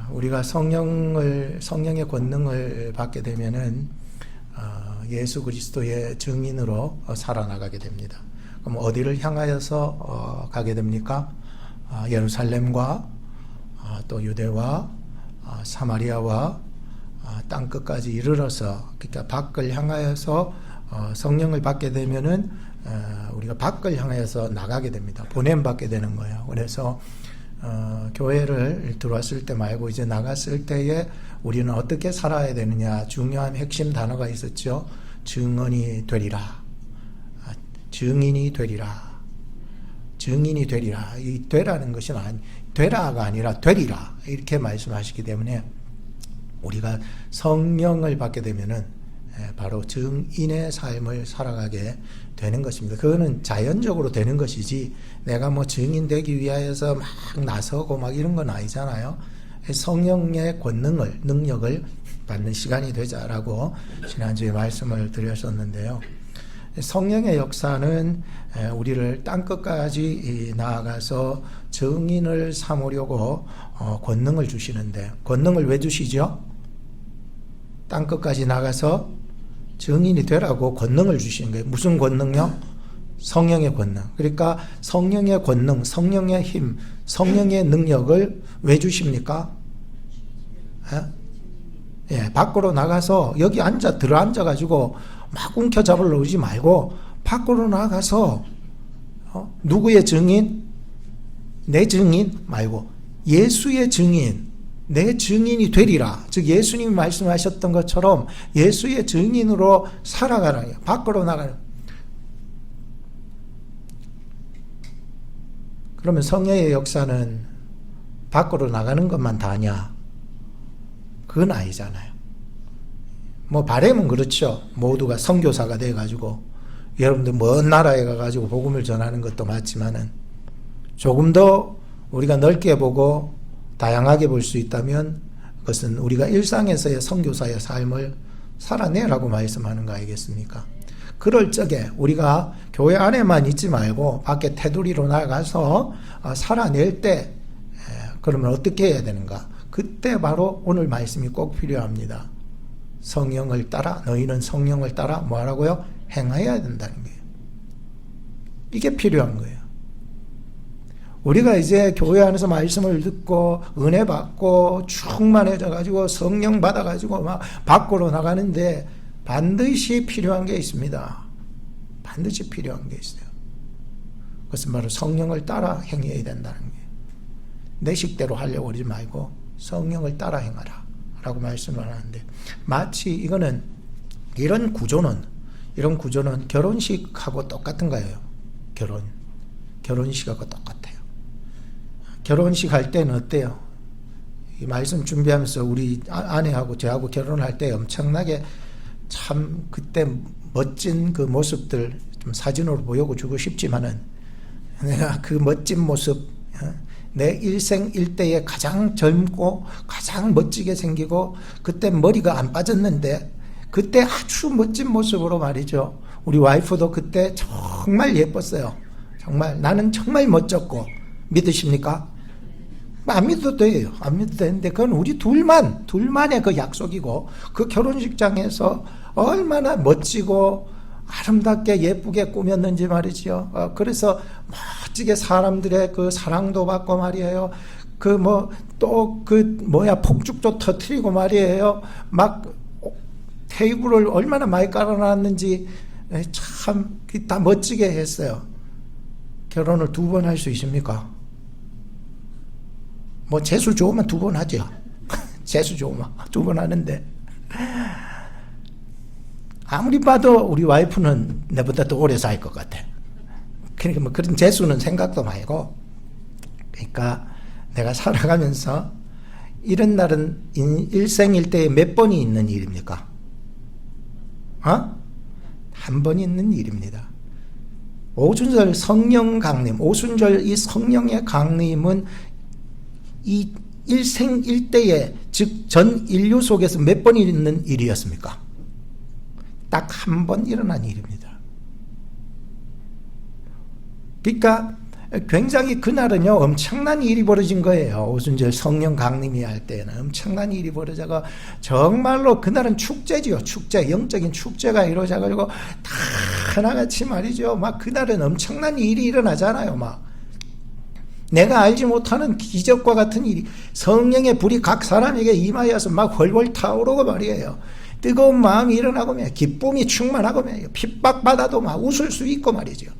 [SPEAKER 3] 우리가 성령의 권능을 받게 되면은 예수 그리스도의 증인으로 살아나가게 됩니다. 그럼 어디를 향하여서 가게 됩니까? 예루살렘과 또 유대와 사마리아와 땅끝까지 이르러서, 그러니까 밖을 향하여서 성령을 받게 되면은 우리가 밖을 향하여서 나가게 됩니다. 보냄받게 되는 거예요. 그래서 교회를 들어왔을 때 말고 이제 나갔을 때에 우리는 어떻게 살아야 되느냐, 중요한 핵심 단어가 있었죠. 증언이 되리라. 증인이 되리라. 증인이 되리라. 이 되라는 것은 되라가 아니라 되리라 이렇게 말씀하시기 때문에 우리가 성령을 받게 되면은 바로 증인의 삶을 살아가게 되는 것입니다. 그거는 자연적으로 되는 것이지 내가 뭐 증인 되기 위하여서 막 나서고 막 이런 건 아니잖아요. 성령의 권능을, 능력을 받는 시간이 되자라고 지난주에 말씀을 드렸었는데요. 성령의 역사는 우리를 땅끝까지 나아가서 증인을 삼으려고 권능을 주시는데, 권능을 왜 주시죠? 땅끝까지 나가서 증인이 되라고 권능을 주시는 거예요. 무슨 권능요? 성령의 권능. 그러니까 성령의 권능, 성령의 힘, 성령의 능력을 왜 주십니까? 밖으로 나가서 여기 들어앉아가지고 막 움켜잡으려고 그러지 말고 밖으로 나가서 누구의 증인? 내 증인 말고 예수의 증인, 내 증인이 되리라. 즉 예수님이 말씀하셨던 것처럼 예수의 증인으로 살아가라. 밖으로 나가라. 그러면 성령의 역사는 밖으로 나가는 것만 다냐? 그건 아니잖아요. 뭐 바람은 그렇죠. 모두가 선교사가 돼가지고 여러분들 먼 나라에 가가지고 복음을 전하는 것도 맞지만은 조금 더 우리가 넓게 보고 다양하게 볼 수 있다면 그것은 우리가 일상에서의 선교사의 삶을 살아내라고 말씀하는 거 아니겠습니까? 그럴 적에 우리가 교회 안에만 있지 말고 밖에 테두리로 나가서 살아낼 때 그러면 어떻게 해야 되는가? 그때 바로 오늘 말씀이 꼭 필요합니다. 성령을 따라, 너희는 성령을 따라 뭐 하라고요? 행해야 된다는 거예요. 이게 필요한 거예요. 우리가 이제 교회 안에서 말씀을 듣고 은혜 받고 충만해져 가지고 성령 받아 가지고 막 밖으로 나가는데 반드시 필요한 게 있습니다. 반드시 필요한 게 있어요. 그것은 바로 성령을 따라 행해야 된다는 거예요. 내 식대로 하려고 그러지 말고 성령을 따라 행하라 라고 말씀을 하는데, 마치 이런 구조는 결혼식하고 똑같은 거예요. 결혼식하고 똑같아요. 결혼식 할 때는 어때요? 이 말씀 준비하면서 우리 아내하고 저하고 결혼할 때 엄청나게 참 그때 멋진 그 모습들 좀 사진으로 보여주고 싶지만은 내가 그 멋진 모습, 내 일생 일대에 가장 젊고 가장 멋지게 생기고 그때 머리가 안 빠졌는데 그때 아주 멋진 모습으로 말이죠. 우리 와이프도 그때 정말 예뻤어요. 정말 나는 정말 멋졌고. 믿으십니까? 안 믿어도 돼요. 안 믿어도 되는데 그건 우리 둘만의 그 약속이고, 그 결혼식장에서 얼마나 멋지고 아름답게 예쁘게 꾸몄는지 말이죠. 그래서 멋지게 사람들의 그 사랑도 받고 말이에요. 폭죽도 터뜨리고 말이에요. 막 테이블을 얼마나 많이 깔아놨는지 참 다 멋지게 했어요. 결혼을 2번 할 수 있습니까? 뭐 재수 좋으면 2번 하죠. 재수 좋으면 2번 하는데 아무리 봐도 우리 와이프는 내보다 더 오래 살 것 같아. 그러니까 뭐 그런 재수는 생각도 말고, 그러니까 내가 살아가면서 이런 날은 일생일대에 몇 번이 있는 일입니까? 한 번 있는 일입니다. 오순절 성령 강림, 오순절 이 성령의 강림은 이 일생일대에, 즉 전 인류 속에서 몇 번 있는 일이었습니까? 딱 한 번 일어난 일입니다. 그러니까 굉장히 그날은요 엄청난 일이 벌어진 거예요. 오순절 성령 강림이 할 때는 엄청난 일이 벌어져가 정말로 그날은 축제지요. 축제, 영적인 축제가 이루어져가지고 다 하나같이 말이죠. 막 그날은 엄청난 일이 일어나잖아요. 막 내가 알지 못하는 기적과 같은 일이, 성령의 불이 각 사람에게 임하여서 막 훨훨 타오르고 말이에요. 뜨거운 마음이 일어나고 말이에요. 기쁨이 충만하고 말이에요. 핍박받아도 막 웃을 수 있고 말이죠.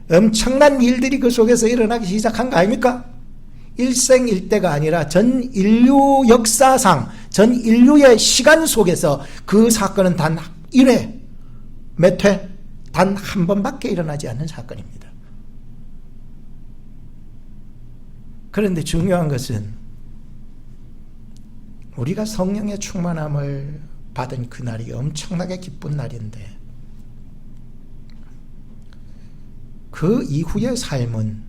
[SPEAKER 3] 엄청난 일들이 그 속에서 일어나기 시작한 거 아닙니까? 일생일대가 아니라 전 인류 역사상, 전 인류의 시간 속에서 그 사건은 단 1회, 몇 회, 단 한 번밖에 일어나지 않는 사건입니다. 그런데 중요한 것은 우리가 성령의 충만함을 받은 그날이 엄청나게 기쁜 날인데, 그 이후의 삶은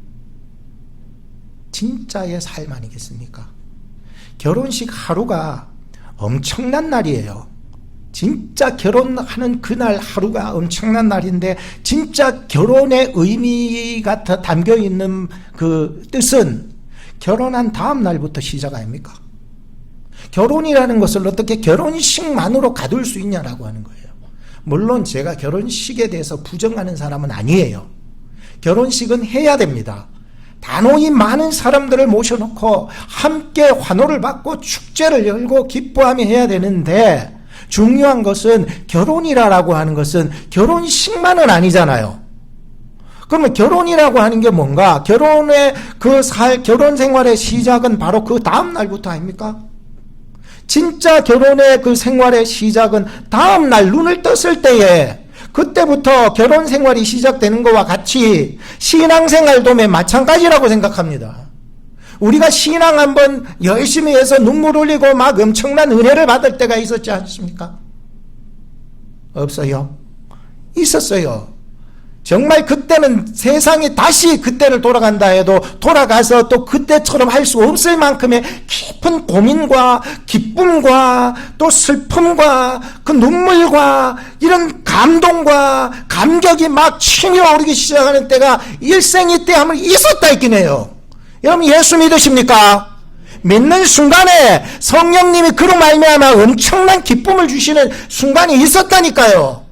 [SPEAKER 3] 진짜의 삶 아니겠습니까? 결혼식 하루가 엄청난 날이에요. 진짜 결혼하는 그날 하루가 엄청난 날인데, 진짜 결혼의 의미가 담겨있는 그 뜻은 결혼한 다음 날부터 시작 아닙니까? 결혼이라는 것을 어떻게 결혼식만으로 가둘 수 있냐라고 하는 거예요. 물론 제가 결혼식에 대해서 부정하는 사람은 아니에요. 결혼식은 해야 됩니다. 단호히 많은 사람들을 모셔놓고 함께 환호를 받고 축제를 열고 기뻐하며 해야 되는데, 중요한 것은 결혼이라고 하는 것은 결혼식만은 아니잖아요. 그러면 결혼이라고 하는 게 뭔가? 결혼 생활의 시작은 바로 그 다음 날부터 아닙니까? 진짜 결혼의 그 생활의 시작은 다음 날 눈을 떴을 때에, 그때부터 결혼 생활이 시작되는 것과 같이 신앙생활도 마찬가지라고 생각합니다. 우리가 신앙 한번 열심히 해서 눈물 흘리고 막 엄청난 은혜를 받을 때가 있었지 않습니까? 없어요? 있었어요. 정말 그때는 세상이 다시 그때를 돌아간다 해도 돌아가서 또 그때처럼 할 수 없을 만큼의 깊은 고민과 기쁨과 또 슬픔과 그 눈물과 이런 감동과 감격이 막 치밀어 오르기 시작하는 때가 일생이때 하면 있었다 있긴 해요. 여러분 예수 믿으십니까? 믿는 순간에 성령님이 그로 말미암아 엄청난 기쁨을 주시는 순간이 있었다니까요.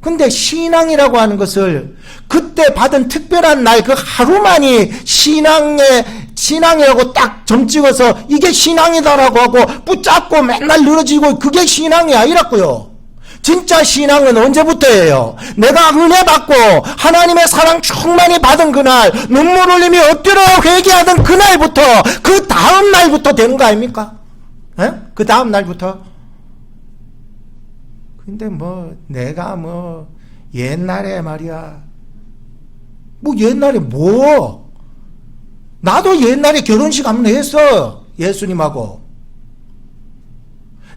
[SPEAKER 3] 근데 신앙이라고 하는 것을 그때 받은 특별한 날 그 하루만이 신앙이라고 딱 점 찍어서 이게 신앙이다라고 하고 붙잡고 맨날 늘어지고 그게 신앙이 아니라고요. 진짜 신앙은 언제부터예요? 내가 은혜 받고 하나님의 사랑 충만히 받은 그날, 눈물 흘리며 엎드려 회개하던 그날부터, 그 다음 날부터 되는 거 아닙니까? 그 다음 날부터. 근데 내가 옛날에 말이야. 옛날에 나도 옛날에 결혼식 한번 했어. 예수님하고.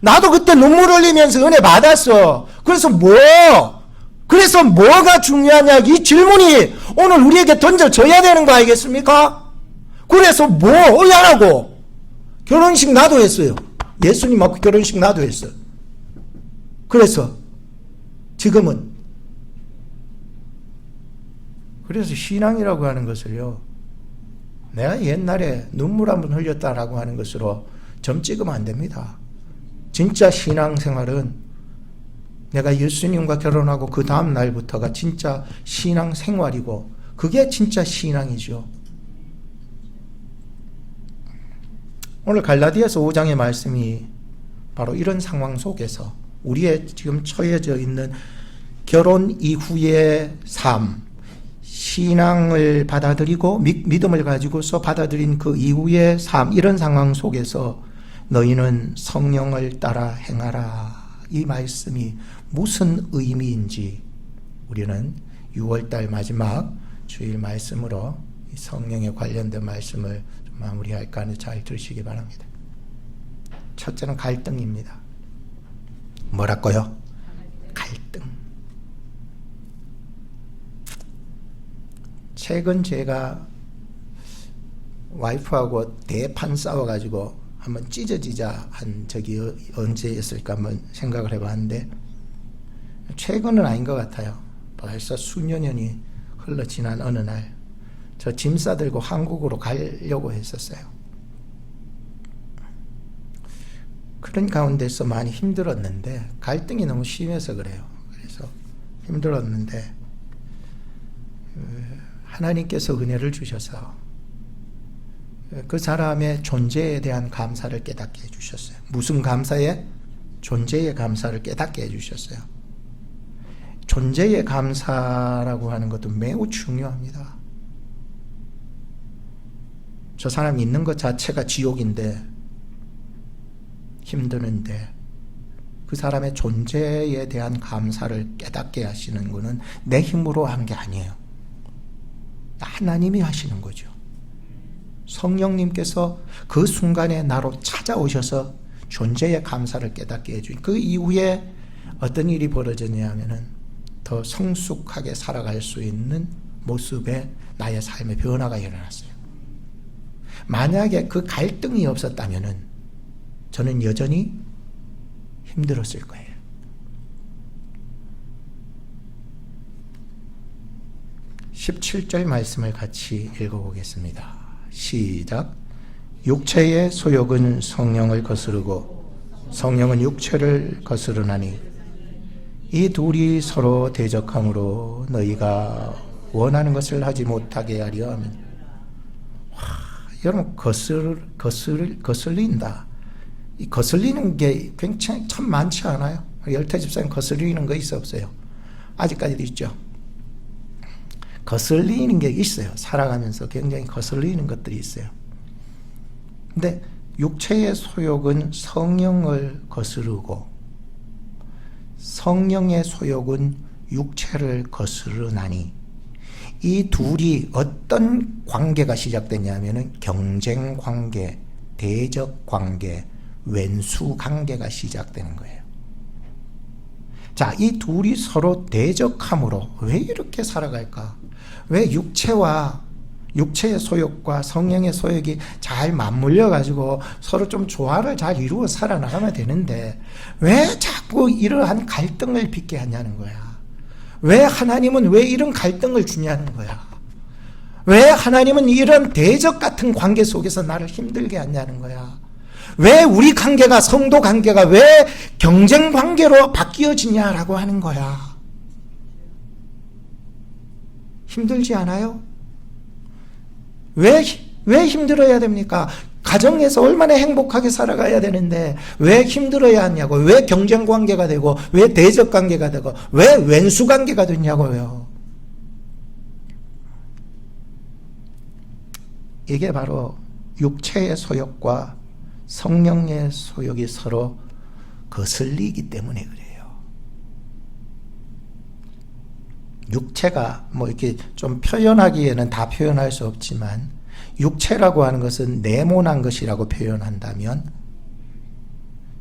[SPEAKER 3] 나도 그때 눈물 흘리면서 은혜 받았어. 그래서 뭐가 중요하냐? 이 질문이 오늘 우리에게 던져져야 되는 거 아니겠습니까? 그래서 하라고? 결혼식 나도 했어요. 예수님하고 결혼식 나도 했어요. 그래서 지금은 그래서 신앙이라고 하는 것을요, 내가 옛날에 눈물 한번 흘렸다라고 하는 것으로 점 찍으면 안 됩니다. 진짜 신앙생활은 내가 예수님과 결혼하고 그 다음 날부터가 진짜 신앙생활이고 그게 진짜 신앙이죠. 오늘 갈라디아서 5장의 말씀이 바로 이런 상황 속에서 우리의 지금 처해져 있는 결혼 이후의 삶, 신앙을 받아들이고 믿음을 가지고서 받아들인 그 이후의 삶, 이런 상황 속에서 너희는 성령을 따라 행하라. 이 말씀이 무슨 의미인지 우리는 6월달 마지막 주일 말씀으로 이 성령에 관련된 말씀을 좀 마무리할까 하는데 잘 들으시기 바랍니다. 첫째는 갈등입니다. 뭐라고요? 갈등. 최근 제가 와이프하고 대판 싸워가지고 한번 찢어지자 한 적이 언제였을까 한번 생각을 해봤는데 최근은 아닌 것 같아요. 벌써 수년 년이 흘러 지난 어느 날 저 짐 싸들고 한국으로 가려고 했었어요. 그런 가운데서 많이 힘들었는데 갈등이 너무 심해서 그래요. 그래서 힘들었는데 하나님께서 은혜를 주셔서 그 사람의 존재에 대한 감사를 깨닫게 해주셨어요. 무슨 감사에? 존재의 감사를 깨닫게 해주셨어요. 존재의 감사라고 하는 것도 매우 중요합니다. 저 사람이 있는 것 자체가 지옥인데 힘드는데 그 사람의 존재에 대한 감사를 깨닫게 하시는 것은 내 힘으로 한 게 아니에요. 하나님이 하시는 거죠. 성령님께서 그 순간에 나로 찾아오셔서 존재의 감사를 깨닫게 해주니 그 이후에 어떤 일이 벌어졌냐 하면은 더 성숙하게 살아갈 수 있는 모습에 나의 삶의 변화가 일어났어요. 만약에 그 갈등이 없었다면은 저는 여전히 힘들었을 거예요. (17절) 말씀을 같이 읽어보겠습니다. 시작. 육체의 소욕은 성령을 거스르고 성령은 육체를 거스르나니 이 둘이 서로 대적함으로 너희가 원하는 것을 하지 못하게 하려 함이니. 여러분 거슬린다. 이 거슬리는 게 굉장히 참 많지 않아요? 열태 집사님 거슬리는 거 있어 없어요? 아직까지도 있죠. 거슬리는 게 있어요. 살아가면서 굉장히 거슬리는 것들이 있어요. 근데 육체의 소욕은 성령을 거스르고 성령의 소욕은 육체를 거스르나니 이 둘이 어떤 관계가 시작되냐면은 경쟁 관계, 대적 관계, 왼수 관계가 시작되는 거예요. 자, 이 둘이 서로 대적함으로 왜 이렇게 살아갈까? 왜 육체의 소욕과 성령의 소욕이 잘 맞물려 가지고 서로 좀 조화를 잘 이루어 살아나가면 되는데 왜 자꾸 이러한 갈등을 빚게 하냐는 거야. 왜 하나님은 왜 이런 갈등을 주냐는 거야. 왜 하나님은 이런 대적 같은 관계 속에서 나를 힘들게 하냐는 거야. 왜 우리 관계가, 성도 관계가 왜 경쟁 관계로 바뀌어지냐라고 하는 거야. 힘들지 않아요? 왜 힘들어야 됩니까? 가정에서 얼마나 행복하게 살아가야 되는데 왜 힘들어야 하냐고. 왜 경쟁 관계가 되고 왜 대적 관계가 되고 왜 왼수 관계가 되냐고요. 이게 바로 육체의 소욕과 성령의 소욕이 서로 거슬리기 때문에 그래요. 육체가 뭐 이렇게 좀 표현하기에는 다 표현할 수 없지만 육체라고 하는 것은 네모난 것이라고 표현한다면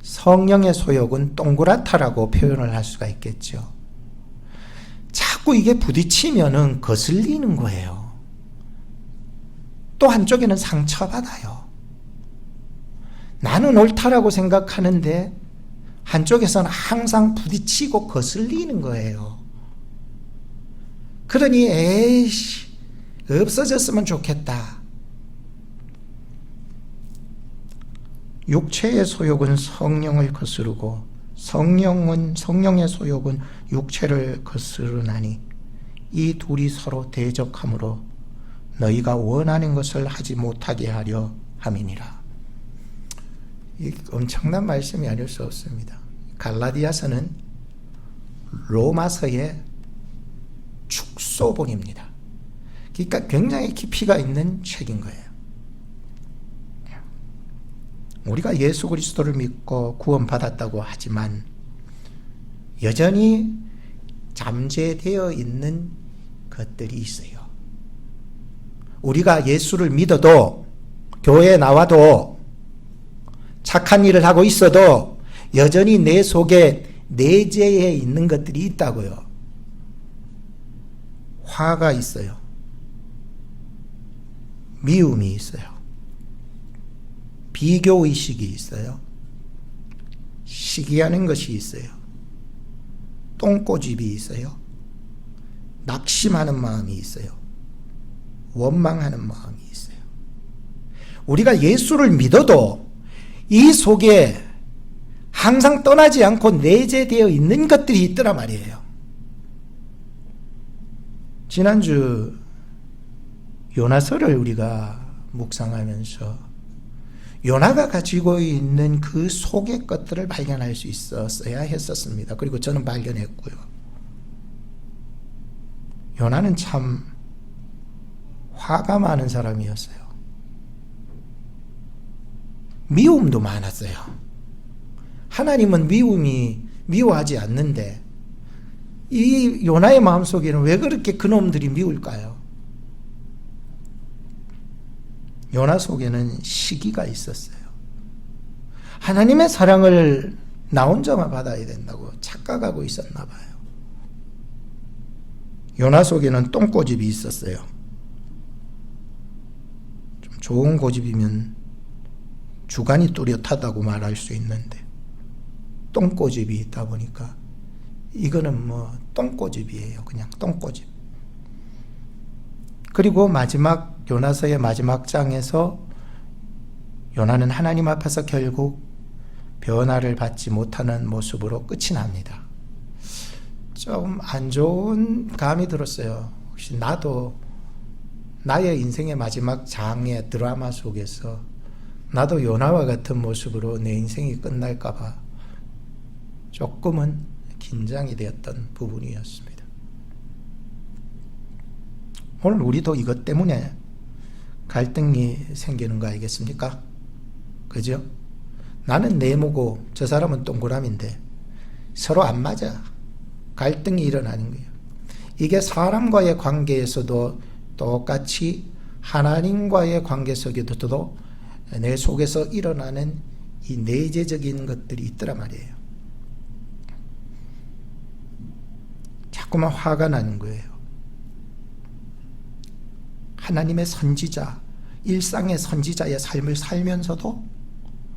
[SPEAKER 3] 성령의 소욕은 동그랗다라고 표현을 할 수가 있겠죠. 자꾸 이게 부딪히면은 거슬리는 거예요. 또 한쪽에는 상처받아요. 나는 옳다라고 생각하는데 한쪽에서는 항상 부딪히고 거슬리는 거예요. 그러니 에이씨 없어졌으면 좋겠다. 육체의 소욕은 성령을 거스르고 성령의 소욕은 육체를 거스르나니 이 둘이 서로 대적함으로 너희가 원하는 것을 하지 못하게 하려 함이니라. 이 엄청난 말씀이 아닐 수 없습니다. 갈라디아서는 로마서의 축소본입니다. 그러니까 굉장히 깊이가 있는 책인 거예요. 우리가 예수 그리스도를 믿고 구원받았다고 하지만 여전히 잠재되어 있는 것들이 있어요. 우리가 예수를 믿어도, 교회에 나와도, 착한 일을 하고 있어도 여전히 내 속에 내재해 있는 것들이 있다고요. 화가 있어요. 미움이 있어요. 비교의식이 있어요. 시기하는 것이 있어요. 똥꼬집이 있어요. 낙심하는 마음이 있어요. 원망하는 마음이 있어요. 우리가 예수를 믿어도 이 속에 항상 떠나지 않고 내재되어 있는 것들이 있더라 말이에요. 지난주 요나서를 우리가 묵상하면서 요나가 가지고 있는 그 속의 것들을 발견할 수 있었어야 했었습니다. 그리고 저는 발견했고요. 요나는 참 화가 많은 사람이었어요. 미움도 많았어요. 하나님은 미워하지 않는데 이 요나의 마음속에는 왜 그렇게 그놈들이 미울까요? 요나 속에는 시기가 있었어요. 하나님의 사랑을 나 혼자만 받아야 된다고 착각하고 있었나 봐요. 요나 속에는 똥꼬집이 있었어요. 좀 좋은 고집이면 주관이 뚜렷하다고 말할 수 있는데 똥꼬집이 있다 보니까 이거는 뭐 똥꼬집이에요. 그냥 똥꼬집. 그리고 마지막 요나서의 마지막 장에서 요나는 하나님 앞에서 결국 변화를 받지 못하는 모습으로 끝이 납니다. 좀 안 좋은 감이 들었어요. 혹시 나도 나의 인생의 마지막 장의 드라마 속에서 나도 요나와 같은 모습으로 내 인생이 끝날까 봐 조금은 긴장이 되었던 부분이었습니다. 오늘 우리도 이것 때문에 갈등이 생기는 거 아니겠습니까? 그죠? 나는 네모고 저 사람은 동그라미인데 서로 안 맞아. 갈등이 일어나는 거예요. 이게 사람과의 관계에서도 똑같이 하나님과의 관계 속에도 내 속에서 일어나는 이 내재적인 것들이 있더라 말이에요. 자꾸만 화가 나는 거예요. 하나님의 선지자, 일상의 선지자의 삶을 살면서도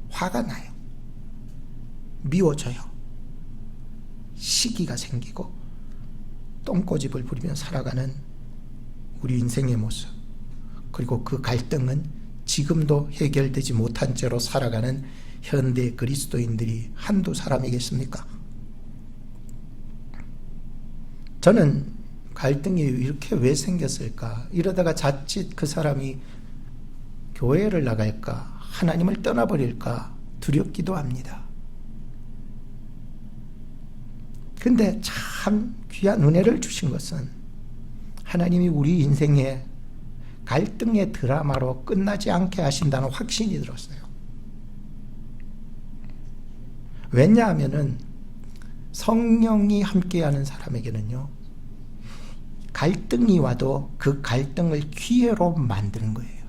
[SPEAKER 3] 화가 나요. 미워져요. 시기가 생기고 똥꼬집을 부리며 살아가는 우리 인생의 모습, 그리고 그 갈등은 지금도 해결되지 못한 채로 살아가는 현대 그리스도인들이 한두 사람이겠습니까? 저는 갈등이 이렇게 왜 생겼을까? 이러다가 자칫 그 사람이 교회를 나갈까? 하나님을 떠나버릴까? 두렵기도 합니다. 근데 참 귀한 은혜를 주신 것은 하나님이 우리 인생에 갈등의 드라마로 끝나지 않게 하신다는 확신이 들었어요. 왜냐하면은 성령이 함께하는 사람에게는요, 갈등이 와도 그 갈등을 기회로 만드는 거예요.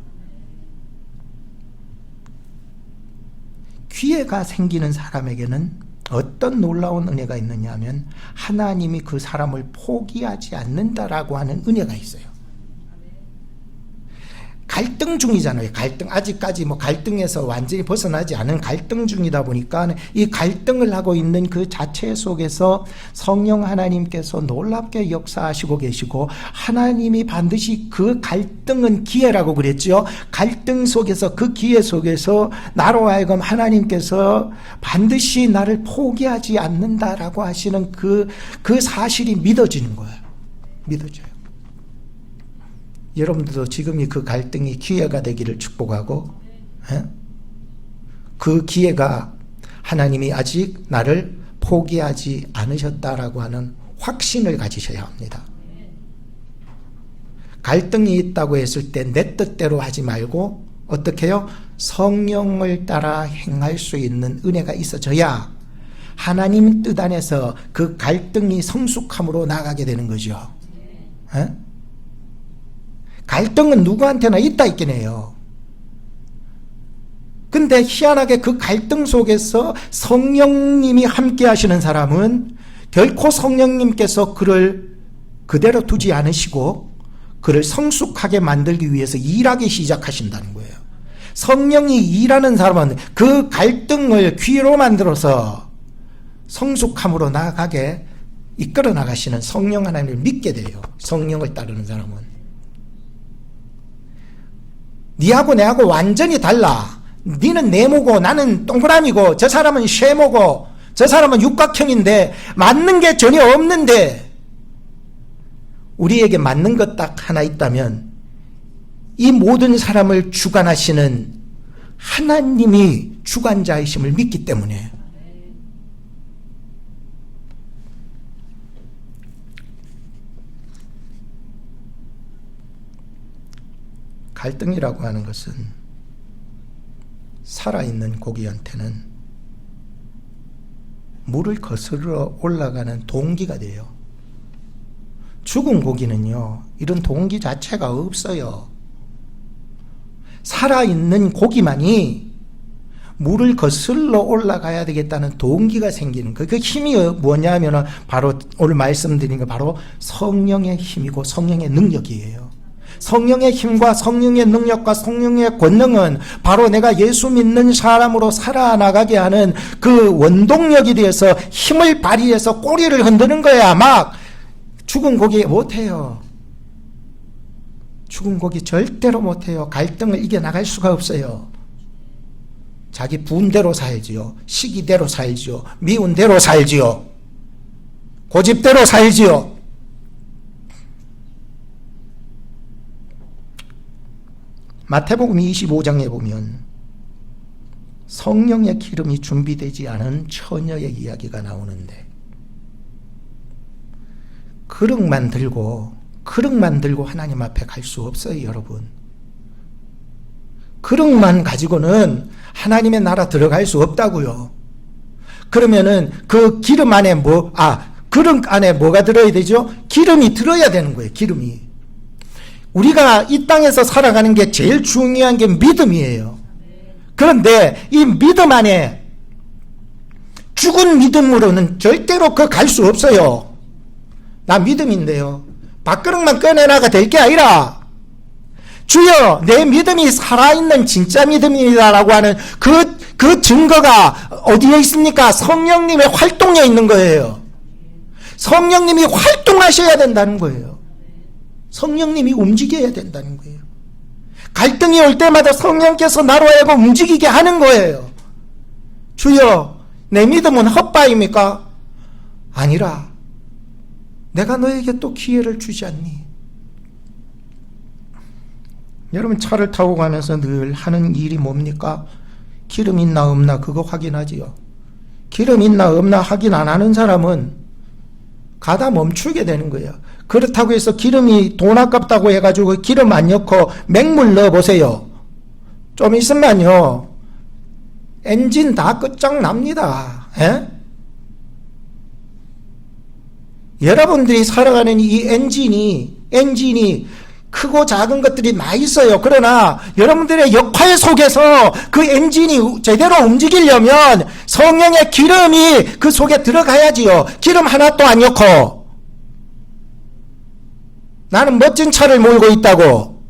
[SPEAKER 3] 기회가 생기는 사람에게는 어떤 놀라운 은혜가 있느냐 하면 하나님이 그 사람을 포기하지 않는다라고 하는 은혜가 있어요. 갈등 중이잖아요. 갈등, 아직까지 뭐 갈등에서 완전히 벗어나지 않은 갈등 중이다 보니까 이 갈등을 하고 있는 그 자체 속에서 성령 하나님께서 놀랍게 역사하시고 계시고, 하나님이 반드시 그 갈등은 기회라고 그랬죠. 갈등 속에서, 그 기회 속에서 나로 하여금 하나님께서 반드시 나를 포기하지 않는다라고 하시는 그 사실이 믿어지는 거예요. 믿어져요. 여러분들도 지금이 그 갈등이 기회가 되기를 축복하고, 그 기회가 하나님이 아직 나를 포기하지 않으셨다라고 하는 확신을 가지셔야 합니다. 갈등이 있다고 했을 때 내 뜻대로 하지 말고 어떻게 해요? 성령을 따라 행할 수 있는 은혜가 있어져야 하나님 뜻 안에서 그 갈등이 성숙함으로 나가게 되는 거죠. 에? 갈등은 누구한테나 있다 있긴 해요. 근데 희한하게 그 갈등 속에서 성령님이 함께 하시는 사람은 결코 성령님께서 그를 그대로 두지 않으시고 그를 성숙하게 만들기 위해서 일하기 시작하신다는 거예요. 성령이 일하는 사람은 그 갈등을 귀로 만들어서 성숙함으로 나아가게 이끌어 나가시는 성령 하나님을 믿게 돼요. 성령을 따르는 사람은. 니하고 내하고 완전히 달라. 니는 네모고 나는 동그라미고 저 사람은 쉐모고 저 사람은 육각형인데 맞는 게 전혀 없는데 우리에게 맞는 것 딱 하나 있다면 이 모든 사람을 주관하시는 하나님이 주관자이심을 믿기 때문에 갈등이라고 하는 것은 살아있는 고기한테는 물을 거스르러 올라가는 동기가 돼요. 죽은 고기는요, 이런 동기 자체가 없어요. 살아있는 고기만이 물을 거슬러 올라가야 되겠다는 동기가 생기는 거예요. 그 힘이 뭐냐면 바로 오늘 말씀드린 거 바로 성령의 힘이고 성령의 능력이에요. 성령의 힘과 성령의 능력과 성령의 권능은 바로 내가 예수 믿는 사람으로 살아나가게 하는 그 원동력이 되어서 힘을 발휘해서 꼬리를 흔드는 거야. 막 죽은 고기 못해요. 죽은 고기 절대로 못해요. 갈등을 이겨나갈 수가 없어요. 자기 분대로 살지요. 시기대로 살지요. 미운 대로 살지요. 고집대로 살지요. 마태복음 25장에 보면 성령의 기름이 준비되지 않은 처녀의 이야기가 나오는데 그릇만 들고 하나님 앞에 갈 수 없어요, 여러분. 그릇만 가지고는 하나님의 나라 들어갈 수 없다고요. 그러면은 그 기름 안에 그릇 안에 뭐가 들어야 되죠? 기름이 들어야 되는 거예요, 기름이. 우리가 이 땅에서 살아가는 게 제일 중요한 게 믿음이에요. 그런데 이 믿음 안에 죽은 믿음으로는 절대로 갈 수 없어요. 나 믿음인데요. 밥그릇만 꺼내나가 될 게 아니라 주여 내 믿음이 살아있는 진짜 믿음이다라고 하는 그 증거가 어디에 있습니까? 성령님의 활동에 있는 거예요. 성령님이 활동하셔야 된다는 거예요. 성령님이 움직여야 된다는 거예요. 갈등이 올 때마다 성령께서 나로 하여금 움직이게 하는 거예요. 주여 내 믿음은 헛바입니까? 아니라 내가 너에게 또 기회를 주지 않니? 여러분 차를 타고 가면서 늘 하는 일이 뭡니까? 기름 있나 없나 그거 확인하지요. 기름 있나 없나 확인 안 하는 사람은 가다 멈추게 되는 거예요. 그렇다고 해서 기름이 돈 아깝다고 해가지고 기름 안 넣고 맹물 넣어보세요. 좀 있으면요 엔진 다 끝장납니다. 에? 여러분들이 살아가는 이 엔진이 크고 작은 것들이 많이 있어요. 그러나 여러분들의 역할 속에서 그 엔진이 제대로 움직이려면 성령의 기름이 그 속에 들어가야지요. 기름 하나도 안 넣고 나는 멋진 차를 몰고 있다고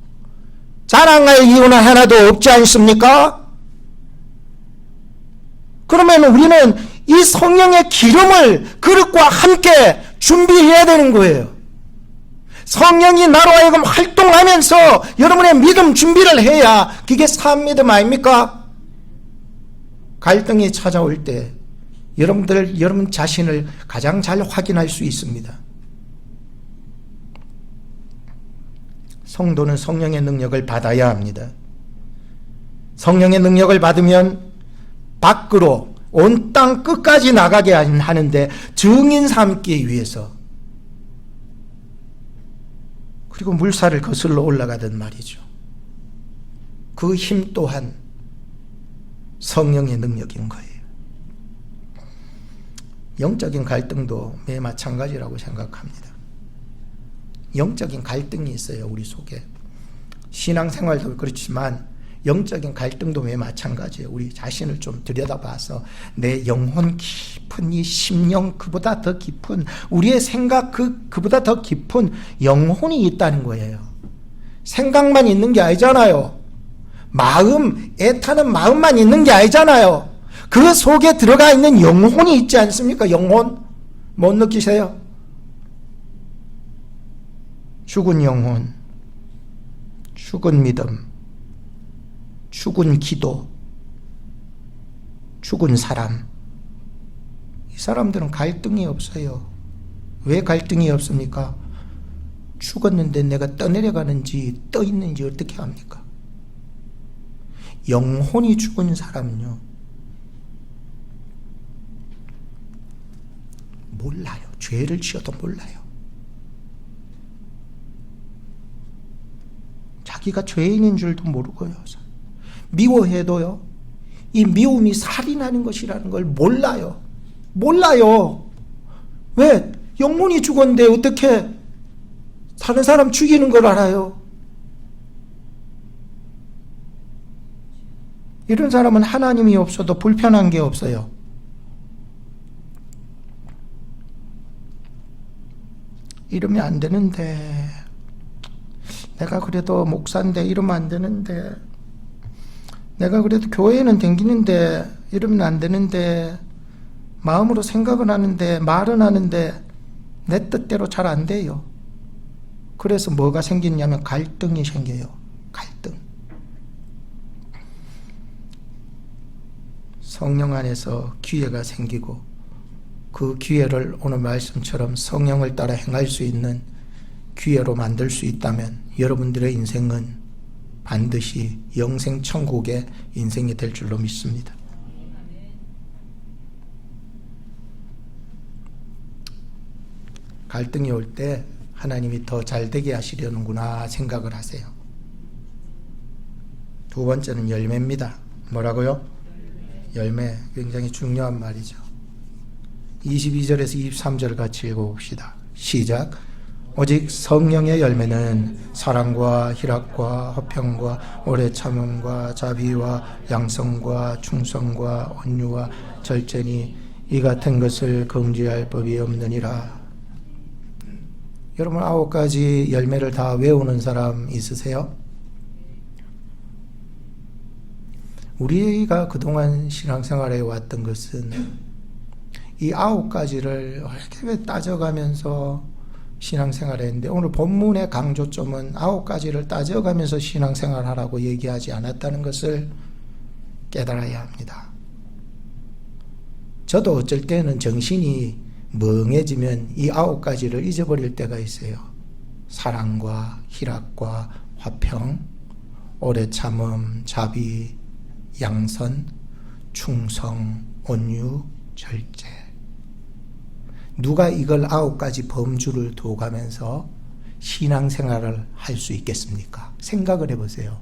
[SPEAKER 3] 자랑할 이유는 하나도 없지 않습니까? 그러면 우리는 이 성령의 기름을 그릇과 함께 준비해야 되는 거예요. 성령이 나로 하여금 활동하면서 여러분의 믿음 준비를 해야 그게 산 믿음 아닙니까? 갈등이 찾아올 때 여러분 자신을 가장 잘 확인할 수 있습니다. 성도는 성령의 능력을 받아야 합니다. 성령의 능력을 받으면 밖으로 온 땅 끝까지 나가게 하는데 증인 삼기 위해서 그리고 물살을 거슬러 올라가던 말이죠. 그 힘 또한 성령의 능력인 거예요. 영적인 갈등도 매 마찬가지라고 생각합니다. 영적인 갈등이 있어요, 우리 속에. 신앙생활도 그렇지만 영적인 갈등도 매 마찬가지예요. 우리 자신을 좀 들여다봐서 내 영혼 깊은 이 심령, 그보다 더 깊은 우리의 생각, 그보다 더 깊은 영혼이 있다는 거예요. 생각만 있는 게 아니잖아요. 마음, 애타는 마음만 있는 게 아니잖아요. 그 속에 들어가 있는 영혼이 있지 않습니까? 영혼 못 느끼세요? 죽은 영혼, 죽은 믿음, 죽은 기도, 죽은 사람. 이 사람들은 갈등이 없어요. 왜 갈등이 없습니까? 죽었는데 내가 떠내려가는지 떠 있는지 어떻게 합니까? 영혼이 죽은 사람은요, 몰라요. 죄를 지어도 몰라요. 자기가 죄인인 줄도 모르고요. 미워해도요, 이 미움이 살인하는 것이라는 걸 몰라요. 몰라요. 왜? 영혼이 죽었는데 어떻게 사는 사람 죽이는 걸 알아요? 이런 사람은 하나님이 없어도 불편한 게 없어요. 이러면 안 되는데, 내가 그래도 목사인데 이러면 안 되는데, 내가 그래도 교회에는 댕기는데 이러면 안 되는데, 마음으로 생각은 하는데 말은 하는데 내 뜻대로 잘 안 돼요. 그래서 뭐가 생기냐면 갈등이 생겨요. 갈등. 성령 안에서 기회가 생기고, 그 기회를 오늘 말씀처럼 성령을 따라 행할 수 있는 기회로 만들 수 있다면 여러분들의 인생은 반드시 영생 천국의 인생이 될 줄로 믿습니다. 갈등이 올 때 하나님이 더 잘되게 하시려는구나 생각을 하세요. 두 번째는 열매입니다. 뭐라고요? 열매. 굉장히 중요한 말이죠. 22절에서 23절 같이 읽어봅시다. 시작. 오직 성령의 열매는 사랑과 희락과 화평과 오래 참음과 자비와 양성과 충성과 온유와 절제니 이 같은 것을 금지할 법이 없느니라. 여러분 9가지 열매를 다 외우는 사람 있으세요? 우리가 그동안 신앙생활에 왔던 것은 이 9가지를 이렇게 따져가면서 신앙생활을 했는데, 오늘 본문의 강조점은 9가지를 따져가면서 신앙생활하라고 얘기하지 않았다는 것을 깨달아야 합니다. 저도 어쩔 때는 정신이 멍해지면 이 9가지를 잊어버릴 때가 있어요. 사랑과 희락과 화평, 오래 참음, 자비, 양선, 충성, 온유, 절제. 누가 이걸 9가지 범주를 둬가면서 신앙생활을 할 수 있겠습니까? 생각을 해보세요.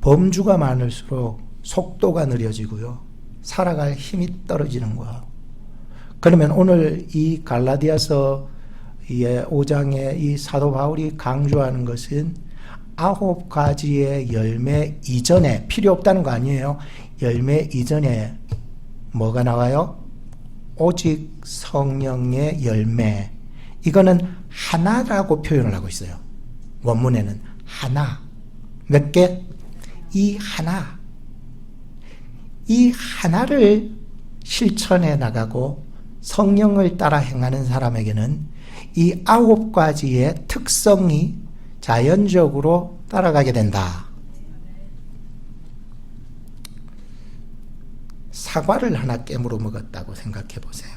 [SPEAKER 3] 범주가 많을수록 속도가 느려지고요, 살아갈 힘이 떨어지는 거예요. 그러면 오늘 이 갈라디아서 5장에 이 사도 바울이 강조하는 것은 9가지의 열매 이전에, 필요 없다는 거 아니에요. 열매 이전에 뭐가 나와요? 오직 성령의 열매. 이거는 하나라고 표현을 하고 있어요. 원문에는 하나. 몇 개? 이 하나. 이 하나를 실천해 나가고 성령을 따라 행하는 사람에게는 이 9가지의 특성이 자연적으로 따라가게 된다. 사과를 하나 깨물어 먹었다고 생각해 보세요.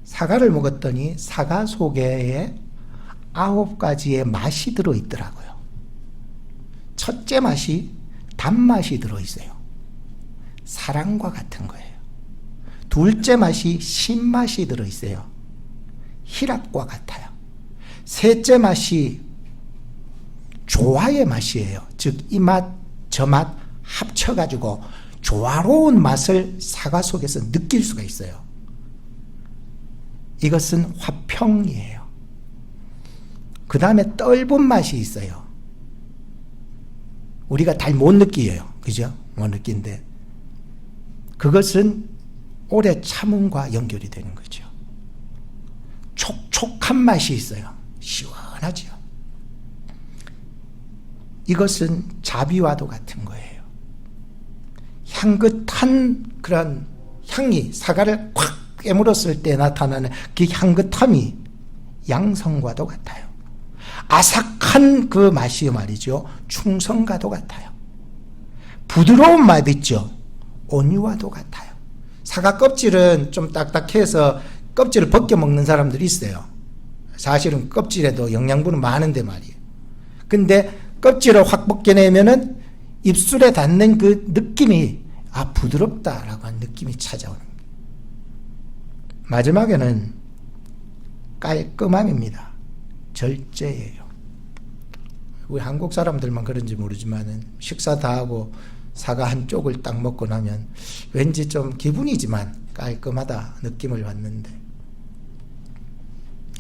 [SPEAKER 3] 사과를 먹었더니 사과 속에 9가지의 맛이 들어있더라고요. 첫째 맛이 단맛이 들어있어요. 사랑과 같은 거예요. 둘째 맛이 신맛이 들어있어요. 희락과 같아요. 셋째 맛이 조화의 맛이에요. 즉 이 맛, 저 맛 합쳐가지고 조화로운 맛을 사과 속에서 느낄 수가 있어요. 이것은 화평이에요. 그 다음에 떫은 맛이 있어요. 우리가 잘 못 느끼어요. 그죠? 못 느낀데 그것은 오래 참음과 연결이 되는 거죠. 촉촉한 맛이 있어요. 시원하죠. 이것은 자비와도 같은 거예요. 향긋한 그런 향이 사과를 콱 깨물었을 때 나타나는 그 향긋함이 양성과도 같아요. 아삭한 그 맛이 말이죠. 충성과도 같아요. 부드러운 맛 있죠. 온유와도 같아요. 사과 껍질은 좀 딱딱해서 껍질을 벗겨 먹는 사람들이 있어요. 사실은 껍질에도 영양분은 많은데 말이에요. 근데 껍질을 확 벗겨내면은 입술에 닿는 그 느낌이 부드럽다라고 하는 느낌이 찾아오는 거예요. 마지막에는 깔끔함입니다. 절제예요. 우리 한국 사람들만 그런지 모르지만은 식사 다 하고 사과 한 쪽을 딱 먹고 나면 왠지 좀 기분이지만 깔끔하다 느낌을 받는데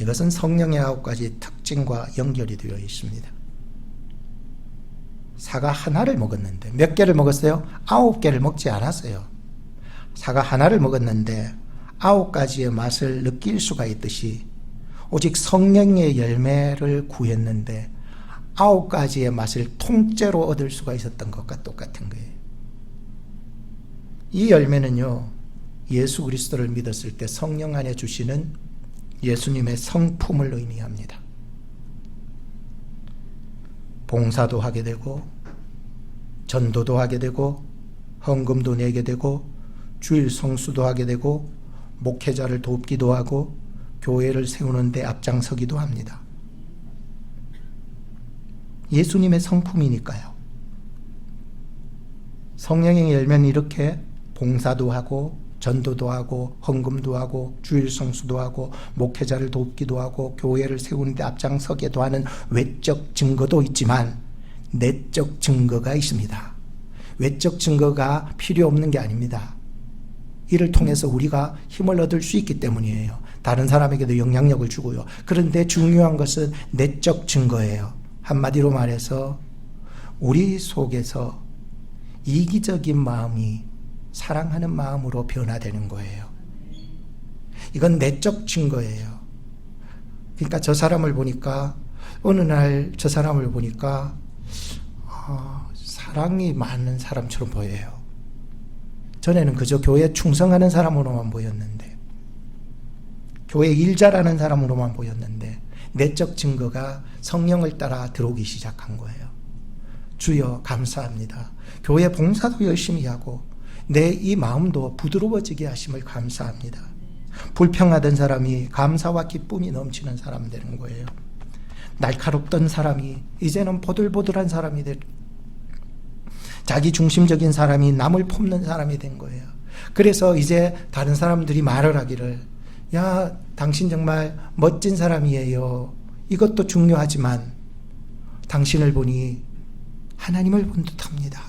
[SPEAKER 3] 이것은 성령의 9가지 특징과 연결이 되어 있습니다. 사과 하나를 먹었는데 몇 개를 먹었어요? 9개를 먹지 않았어요. 사과 하나를 먹었는데 9가지의 맛을 느낄 수가 있듯이 오직 성령의 열매를 구했는데 9가지의 맛을 통째로 얻을 수가 있었던 것과 똑같은 거예요. 이 열매는요, 예수 그리스도를 믿었을 때 성령 안에 주시는 예수님의 성품을 의미합니다. 봉사도 하게 되고 전도도 하게 되고 헌금도 내게 되고 주일 성수도 하게 되고 목회자를 돕기도 하고 교회를 세우는 데 앞장서기도 합니다. 예수님의 성품이니까요. 성령의 열매는 이렇게 봉사도 하고 전도도 하고 헌금도 하고 주일 성수도 하고 목회자를 돕기도 하고 교회를 세우는 데 앞장서기도 하는 외적 증거도 있지만 내적 증거가 있습니다. 외적 증거가 필요 없는 게 아닙니다. 이를 통해서 우리가 힘을 얻을 수 있기 때문이에요. 다른 사람에게도 영향력을 주고요. 그런데 중요한 것은 내적 증거예요. 한마디로 말해서 우리 속에서 이기적인 마음이 사랑하는 마음으로 변화되는 거예요. 이건 내적 증거예요. 그러니까 저 사람을 보니까 어느 날 저 사람을 보니까 사랑이 많은 사람처럼 보여요. 전에는 그저 교회에 충성하는 사람으로만 보였는데 교회 일 잘하는 사람으로만 보였는데 내적 증거가 성령을 따라 들어오기 시작한 거예요. 주여 감사합니다. 교회 봉사도 열심히 하고 내 이 마음도 부드러워지게 하심을 감사합니다. 불평하던 사람이 감사와 기쁨이 넘치는 사람 되는 거예요. 날카롭던 사람이 이제는 보들보들한 사람이 되고 자기 중심적인 사람이 남을 품는 사람이 된 거예요. 그래서 이제 다른 사람들이 말을 하기를 야 당신 정말 멋진 사람이에요. 이것도 중요하지만 당신을 보니 하나님을 본 듯합니다.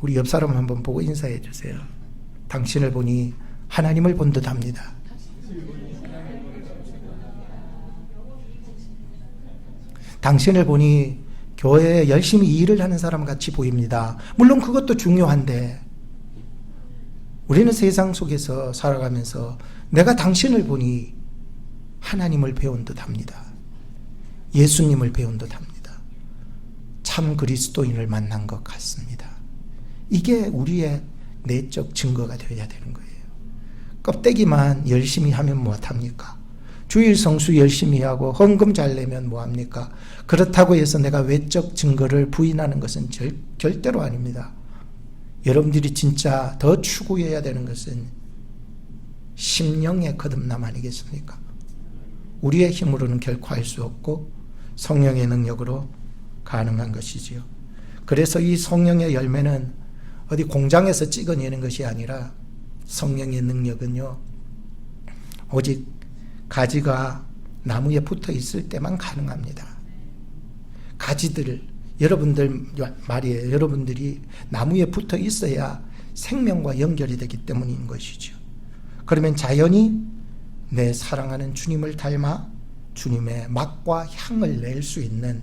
[SPEAKER 3] 우리 옆 사람 한번 보고 인사해 주세요. 당신을 보니 하나님을 본 듯합니다. 당신을 보니 교회에 열심히 일을 하는 사람 같이 보입니다. 물론 그것도 중요한데 우리는 세상 속에서 살아가면서 내가 당신을 보니 하나님을 배운 듯합니다. 예수님을 배운 듯합니다. 참 그리스도인을 만난 것 같습니다. 이게 우리의 내적 증거가 되어야 되는 거예요. 껍데기만 열심히 하면 뭐합니까? 주일 성수 열심히 하고 헌금 잘 내면 뭐합니까? 그렇다고 해서 내가 외적 증거를 부인하는 것은 절대로 아닙니다. 여러분들이 진짜 더 추구해야 되는 것은 심령의 거듭남 아니겠습니까? 우리의 힘으로는 결코 할 수 없고 성령의 능력으로 가능한 것이지요. 그래서 이 성령의 열매는 어디 공장에서 찍어내는 것이 아니라 성령의 능력은요, 오직 가지가 나무에 붙어 있을 때만 가능합니다. 가지들, 여러분들 말이에요. 여러분들이 나무에 붙어 있어야 생명과 연결이 되기 때문인 것이죠. 그러면 자연히 내 사랑하는 주님을 닮아 주님의 맛과 향을 낼 수 있는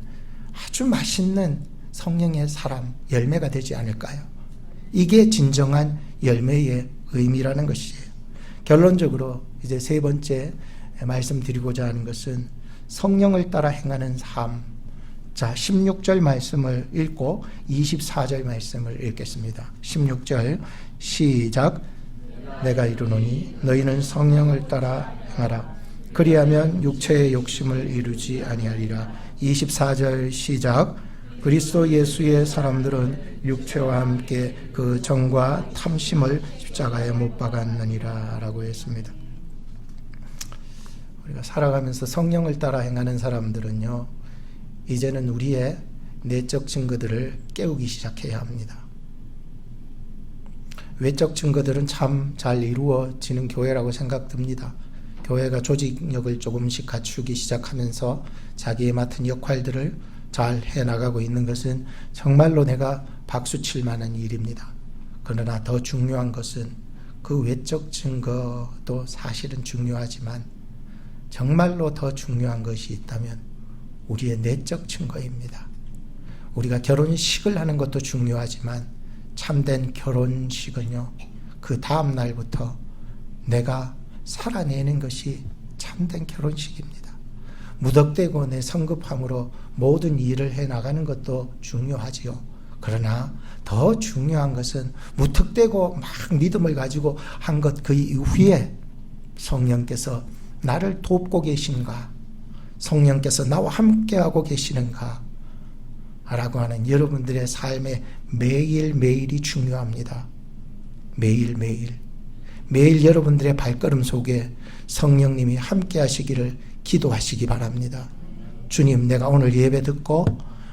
[SPEAKER 3] 아주 맛있는 성령의 사람, 열매가 되지 않을까요? 이게 진정한 열매의 의미라는 것이에요. 결론적으로 이제 세 번째 말씀드리고자 하는 것은 성령을 따라 행하는 삶. 자, 16절 말씀을 읽고 24절 말씀을 읽겠습니다. 16절 시작. 내가 이르노니 너희는 성령을 따라 행하라. 그리하면 육체의 욕심을 이루지 아니하리라. 24절 시작. 그리스도 예수의 사람들은 육체와 함께 그 정과 탐심을 십자가에 못 박았느니라 라고 했습니다. 우리가 살아가면서 성령을 따라 행하는 사람들은요, 이제는 우리의 내적 증거들을 깨우기 시작해야 합니다. 외적 증거들은 참 잘 이루어지는 교회라고 생각됩니다. 교회가 조직력을 조금씩 갖추기 시작하면서 자기의 맡은 역할들을 잘 해나가고 있는 것은 정말로 내가 박수칠 만한 일입니다. 그러나 더 중요한 것은 그 외적 증거도 사실은 중요하지만 정말로 더 중요한 것이 있다면 우리의 내적 증거입니다. 우리가 결혼식을 하는 것도 중요하지만 참된 결혼식은요, 그 다음 날부터 내가 살아내는 것이 참된 결혼식입니다. 무덕대고 내 성급함으로 모든 일을 해나가는 것도 중요하지요. 그러나 더 중요한 것은 무턱대고 막 믿음을 가지고 한 것 그 이후에 성령께서 나를 돕고 계신가, 성령께서 나와 함께하고 계시는가 라고 하는 여러분들의 삶의 매일매일이 중요합니다. 매일매일 여러분들의 발걸음 속에 성령님이 함께 하시기를 기도하시기 바랍니다. 주님, 내가 오늘 예배 듣고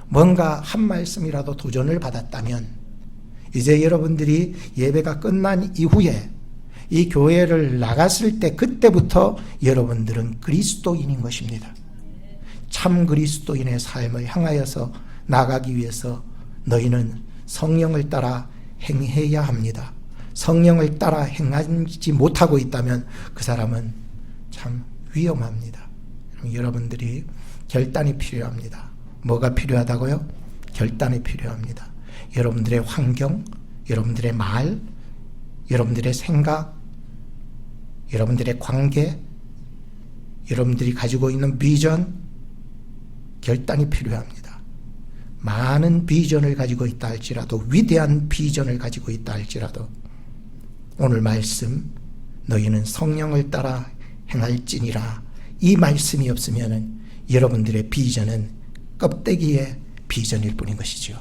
[SPEAKER 3] 뭔가 한 말씀이라도 도전을 받았다면 이제 여러분들이 예배가 끝난 이후에 이 교회를 나갔을 때 그때부터 여러분들은 그리스도인인 것입니다. 참 그리스도인의 삶을 향하여서 나가기 위해서 너희는 성령을 따라 행해야 합니다. 성령을 따라 행하지 못하고 있다면 그 사람은 참 위험합니다. 여러분들이 결단이 필요합니다. 뭐가 필요하다고요? 결단이 필요합니다. 여러분들의 환경, 여러분들의 말, 여러분들의 생각, 여러분들의 관계, 여러분들이 가지고 있는 비전, 결단이 필요합니다. 많은 비전을 가지고 있다 할지라도, 위대한 비전을 가지고 있다 할지라도 오늘 말씀, 너희는 성령을 따라 행할지니라, 이 말씀이 없으면 여러분들의 비전은 껍데기의 비전일 뿐인 것이죠.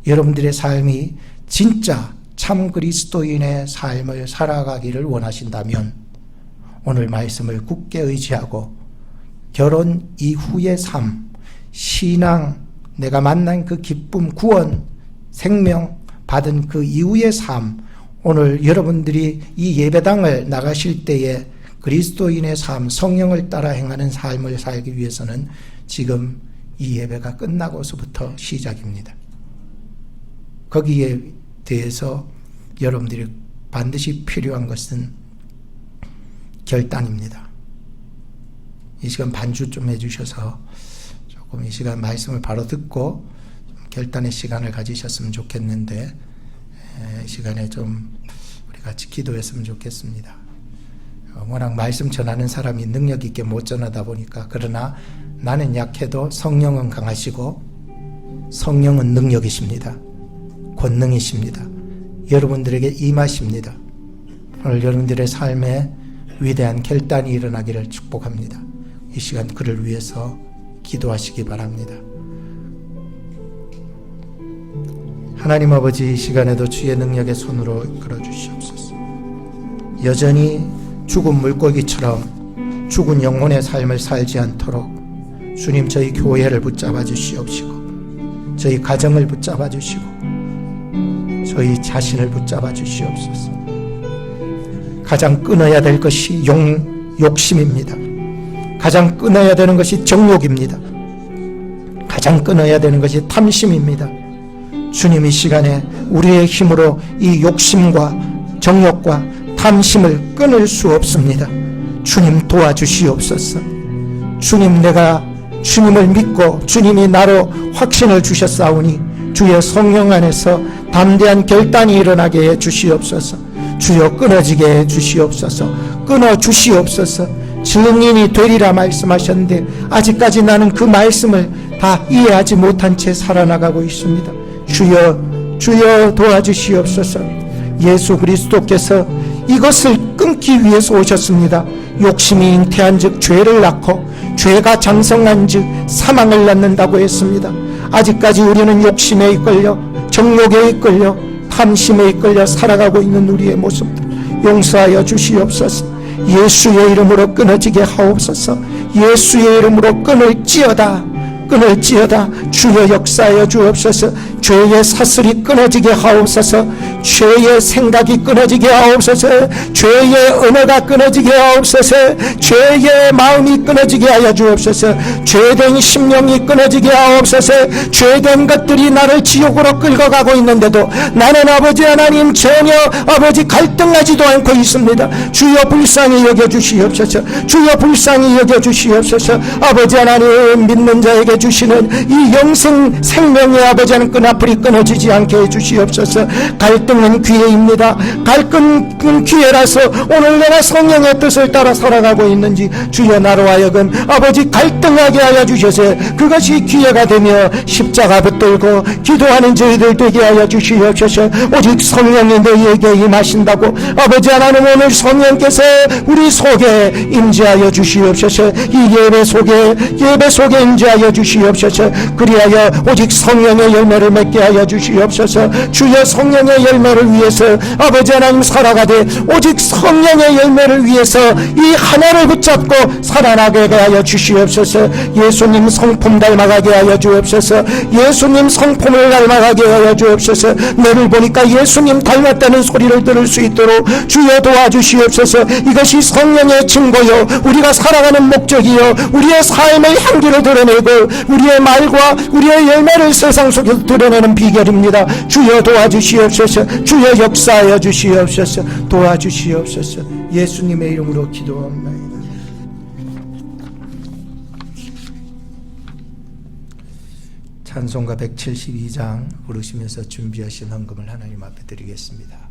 [SPEAKER 3] 여러분들의 삶이 진짜 참 그리스도인의 삶을 살아가기를 원하신다면 오늘 말씀을 굳게 의지하고 결혼 이후의 삶, 신앙, 내가 만난 그 기쁨, 구원, 생명 받은 그 이후의 삶, 오늘 여러분들이 이 예배당을 나가실 때에 그리스도인의 삶, 성령을 따라 행하는 삶을 살기 위해서는 지금 이 예배가 끝나고서부터 시작입니다. 거기에 대해서 여러분들이 반드시 필요한 것은 결단입니다. 이 시간 반주 좀 해주셔서 조금 이 시간 말씀을 바로 듣고 결단의 시간을 가지셨으면 좋겠는데, 이 시간에 좀 우리 같이 기도했으면 좋겠습니다. 워낙 말씀 전하는 사람이 능력 있게 못 전하다 보니까, 그러나 나는 약해도 성령은 강하시고 성령은 능력이십니다. 권능이십니다. 여러분들에게 임하십니다. 오늘 여러분들의 삶에 위대한 결단이 일어나기를 축복합니다. 이 시간 그를 위해서 기도하시기 바랍니다. 하나님 아버지, 이 시간에도 주의 능력의 손으로 이끌어 주시옵소서. 여전히 죽은 물고기처럼 죽은 영혼의 삶을 살지 않도록 주님, 저희 교회를 붙잡아 주시옵시고 저희 가정을 붙잡아 주시고 저희 자신을 붙잡아 주시옵소서. 가장 끊어야 될 것이 욕심입니다. 가장 끊어야 되는 것이 정욕입니다. 가장 끊어야 되는 것이 탐심입니다. 주님 이 시간에 우리의 힘으로 이 욕심과 정욕과 탐심을 끊을 수 없습니다. 주님 도와주시옵소서. 주님, 내가 주님을 믿고 주님이 나로 확신을 주셨사오니 주의 성령 안에서 담대한 결단이 일어나게 해 주시옵소서. 주여, 끊어지게 해 주시옵소서. 끊어 주시옵소서. 증인이 되리라 말씀하셨는데 아직까지 나는 그 말씀을 다 이해하지 못한 채 살아나가고 있습니다. 주여 도와주시옵소서. 예수 그리스도께서 이것을 끊기 위해서 오셨습니다. 욕심이 잉태한 즉 죄를 낳고 죄가 장성한 즉 사망을 낳는다고 했습니다. 아직까지 우리는 욕심에 이끌려 정욕에 이끌려 탐심에 이끌려 살아가고 있는 우리의 모습들 용서하여 주시옵소서. 예수의 이름으로 끊어지게 하옵소서. 예수의 이름으로 끊을지어다. 주여 역사하여 주옵소서. 죄의 사슬이 끊어지게 하옵소서. 죄의 생각이 끊어지게 하옵소서. 죄의 언어가 끊어지게 하옵소서. 죄의 마음이 끊어지게 하여 주옵소서. 죄된 심령이 끊어지게 하옵소서. 죄된 것들이 나를 지옥으로 끌고 가고 있는데도 나는 아버지 하나님 전혀 아버지 갈등하지도 않고 있습니다. 주여 불쌍히 여겨주시옵소서. 주여 불쌍히 여겨주시옵소서. 아버지 하나님, 믿는 자에게 주시는 이 영생 생명의 아버지 하나님 끈앞이 끊어지지 않게 해주시옵소서. 갈등은 기회입니다. 갈등은 기회라서 오늘 내가 성령의 뜻을 따라 살아가고 있는지 주여 나로 하여금 아버지 갈등하게 하여 주셔서 그것이 기회가 되며 십자가 붙들고 기도하는 저희들 되게 하여 주시옵소서. 오직 성령이 너희에게 임하신다고 아버지 하나님 오늘 성령께서 우리 속에 임재하여 주시옵소서. 이 예배 속에 임재하여 주시옵소서. 그리하여 오직 성령의 열매를 맺게 하여 주시옵소서. 주여 성령의 열매를 위해서 아버지 하나님 살아가되 오직 성령의 열매를 위해서 이 하나를 붙잡고 살아나게 하여 주시옵소서. 예수님 성품 닮아가게 하여 주옵소서. 예수님 성품을 닮아가게 하여 주옵소서. 너를 보니까 예수님 닮았다는 소리를 들을 수 있도록 주여 도와주시옵소서. 이것이 성령의 증거요 우리가 살아가는 목적이요 우리의 삶의 향기를 드러내고 우리의 말과 우리의 열매를 세상 속에서 드러내는 비결입니다. 주여 도와주시옵소서. 주여 역사하여 주시옵소서. 도와주시옵소서. 예수님의 이름으로 기도합니다. 찬송가 172장 부르시면서 준비하신 헌금을 하나님 앞에 드리겠습니다.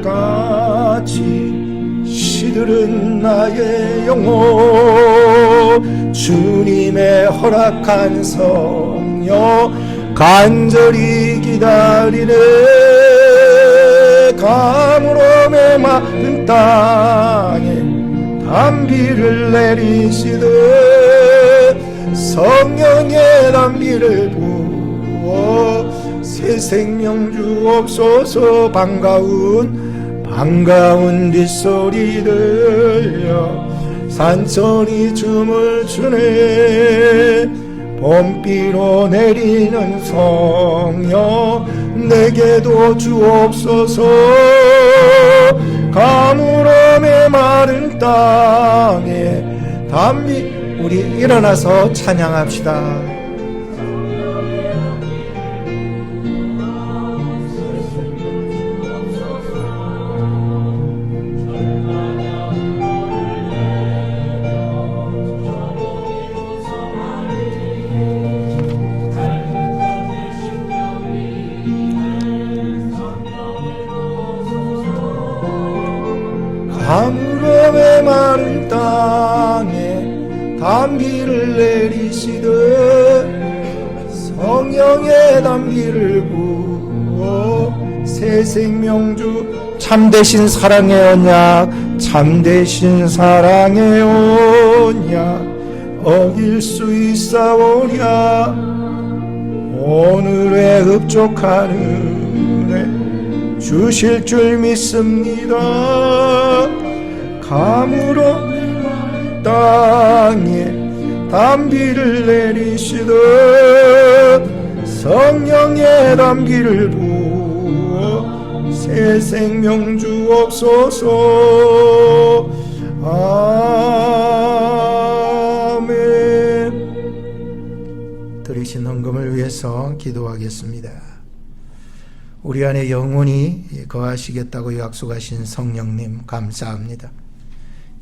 [SPEAKER 6] 같이 시들은 나의 영혼 주님의 허락한 성령 간절히 기다리네. 가물어 메마른 땅에 단비를 내리시듯 성령의 단비를 부어 새 생명 주옵소서. 반가운 빗소리 들려 산천이 춤을 추네. 봄비로 내리는 성령 내게도 주옵소서. 가물어 메마른 땅에 단비. 우리 일어나서 찬양합시다. 가물어 메마른 땅에 단비를 내리시듯 성령의 단비를 부어 새 생명주 참되신 사랑의 언약 참되신 사랑의 언약 어길 수 있사오랴. 오늘의 흡족한 은혜 주실 줄 믿습니다. 가물어 땅에 담비를 내리시듯 성령의 담기를 부어 새 생명 주옵소서. 아멘.
[SPEAKER 3] 들으신 헌금을 위해서 기도하겠습니다. 우리 안에 영원히 거하시겠다고 약속하신 성령님 감사합니다.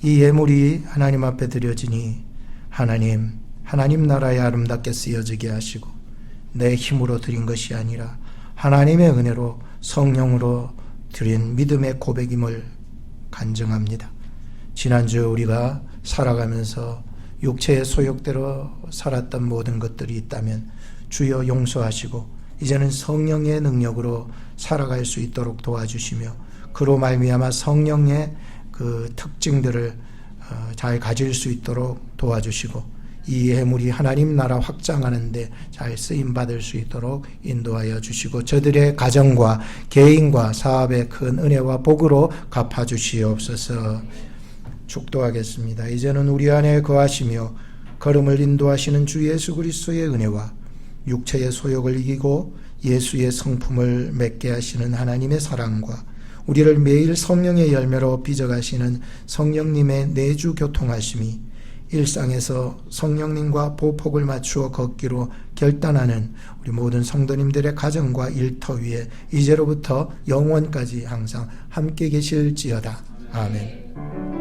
[SPEAKER 3] 이 예물이 하나님 앞에 드려지니 하나님 나라에 아름답게 쓰여지게 하시고 내 힘으로 드린 것이 아니라 하나님의 은혜로 성령으로 드린 믿음의 고백임을 간증합니다. 지난주 우리가 살아가면서 육체의 소욕대로 살았던 모든 것들이 있다면 주여 용서하시고 이제는 성령의 능력으로 살아갈 수 있도록 도와주시며 그로 말미암아 성령의 그 특징들을 잘 가질 수 있도록 도와주시고 이 예물이 하나님 나라 확장하는 데 잘 쓰임받을 수 있도록 인도하여 주시고 저들의 가정과 개인과 사업의 큰 은혜와 복으로 갚아주시옵소서. 축도하겠습니다. 이제는 우리 안에 거하시며 걸음을 인도하시는 주 예수 그리스도의 은혜와 육체의 소욕을 이기고 예수의 성품을 맺게 하시는 하나님의 사랑과 우리를 매일 성령의 열매로 빚어가시는 성령님의 내주 교통하심이 일상에서 성령님과 보폭을 맞추어 걷기로 결단하는 우리 모든 성도님들의 가정과 일터 위에 이제로부터 영원까지 항상 함께 계실지어다. 아멘.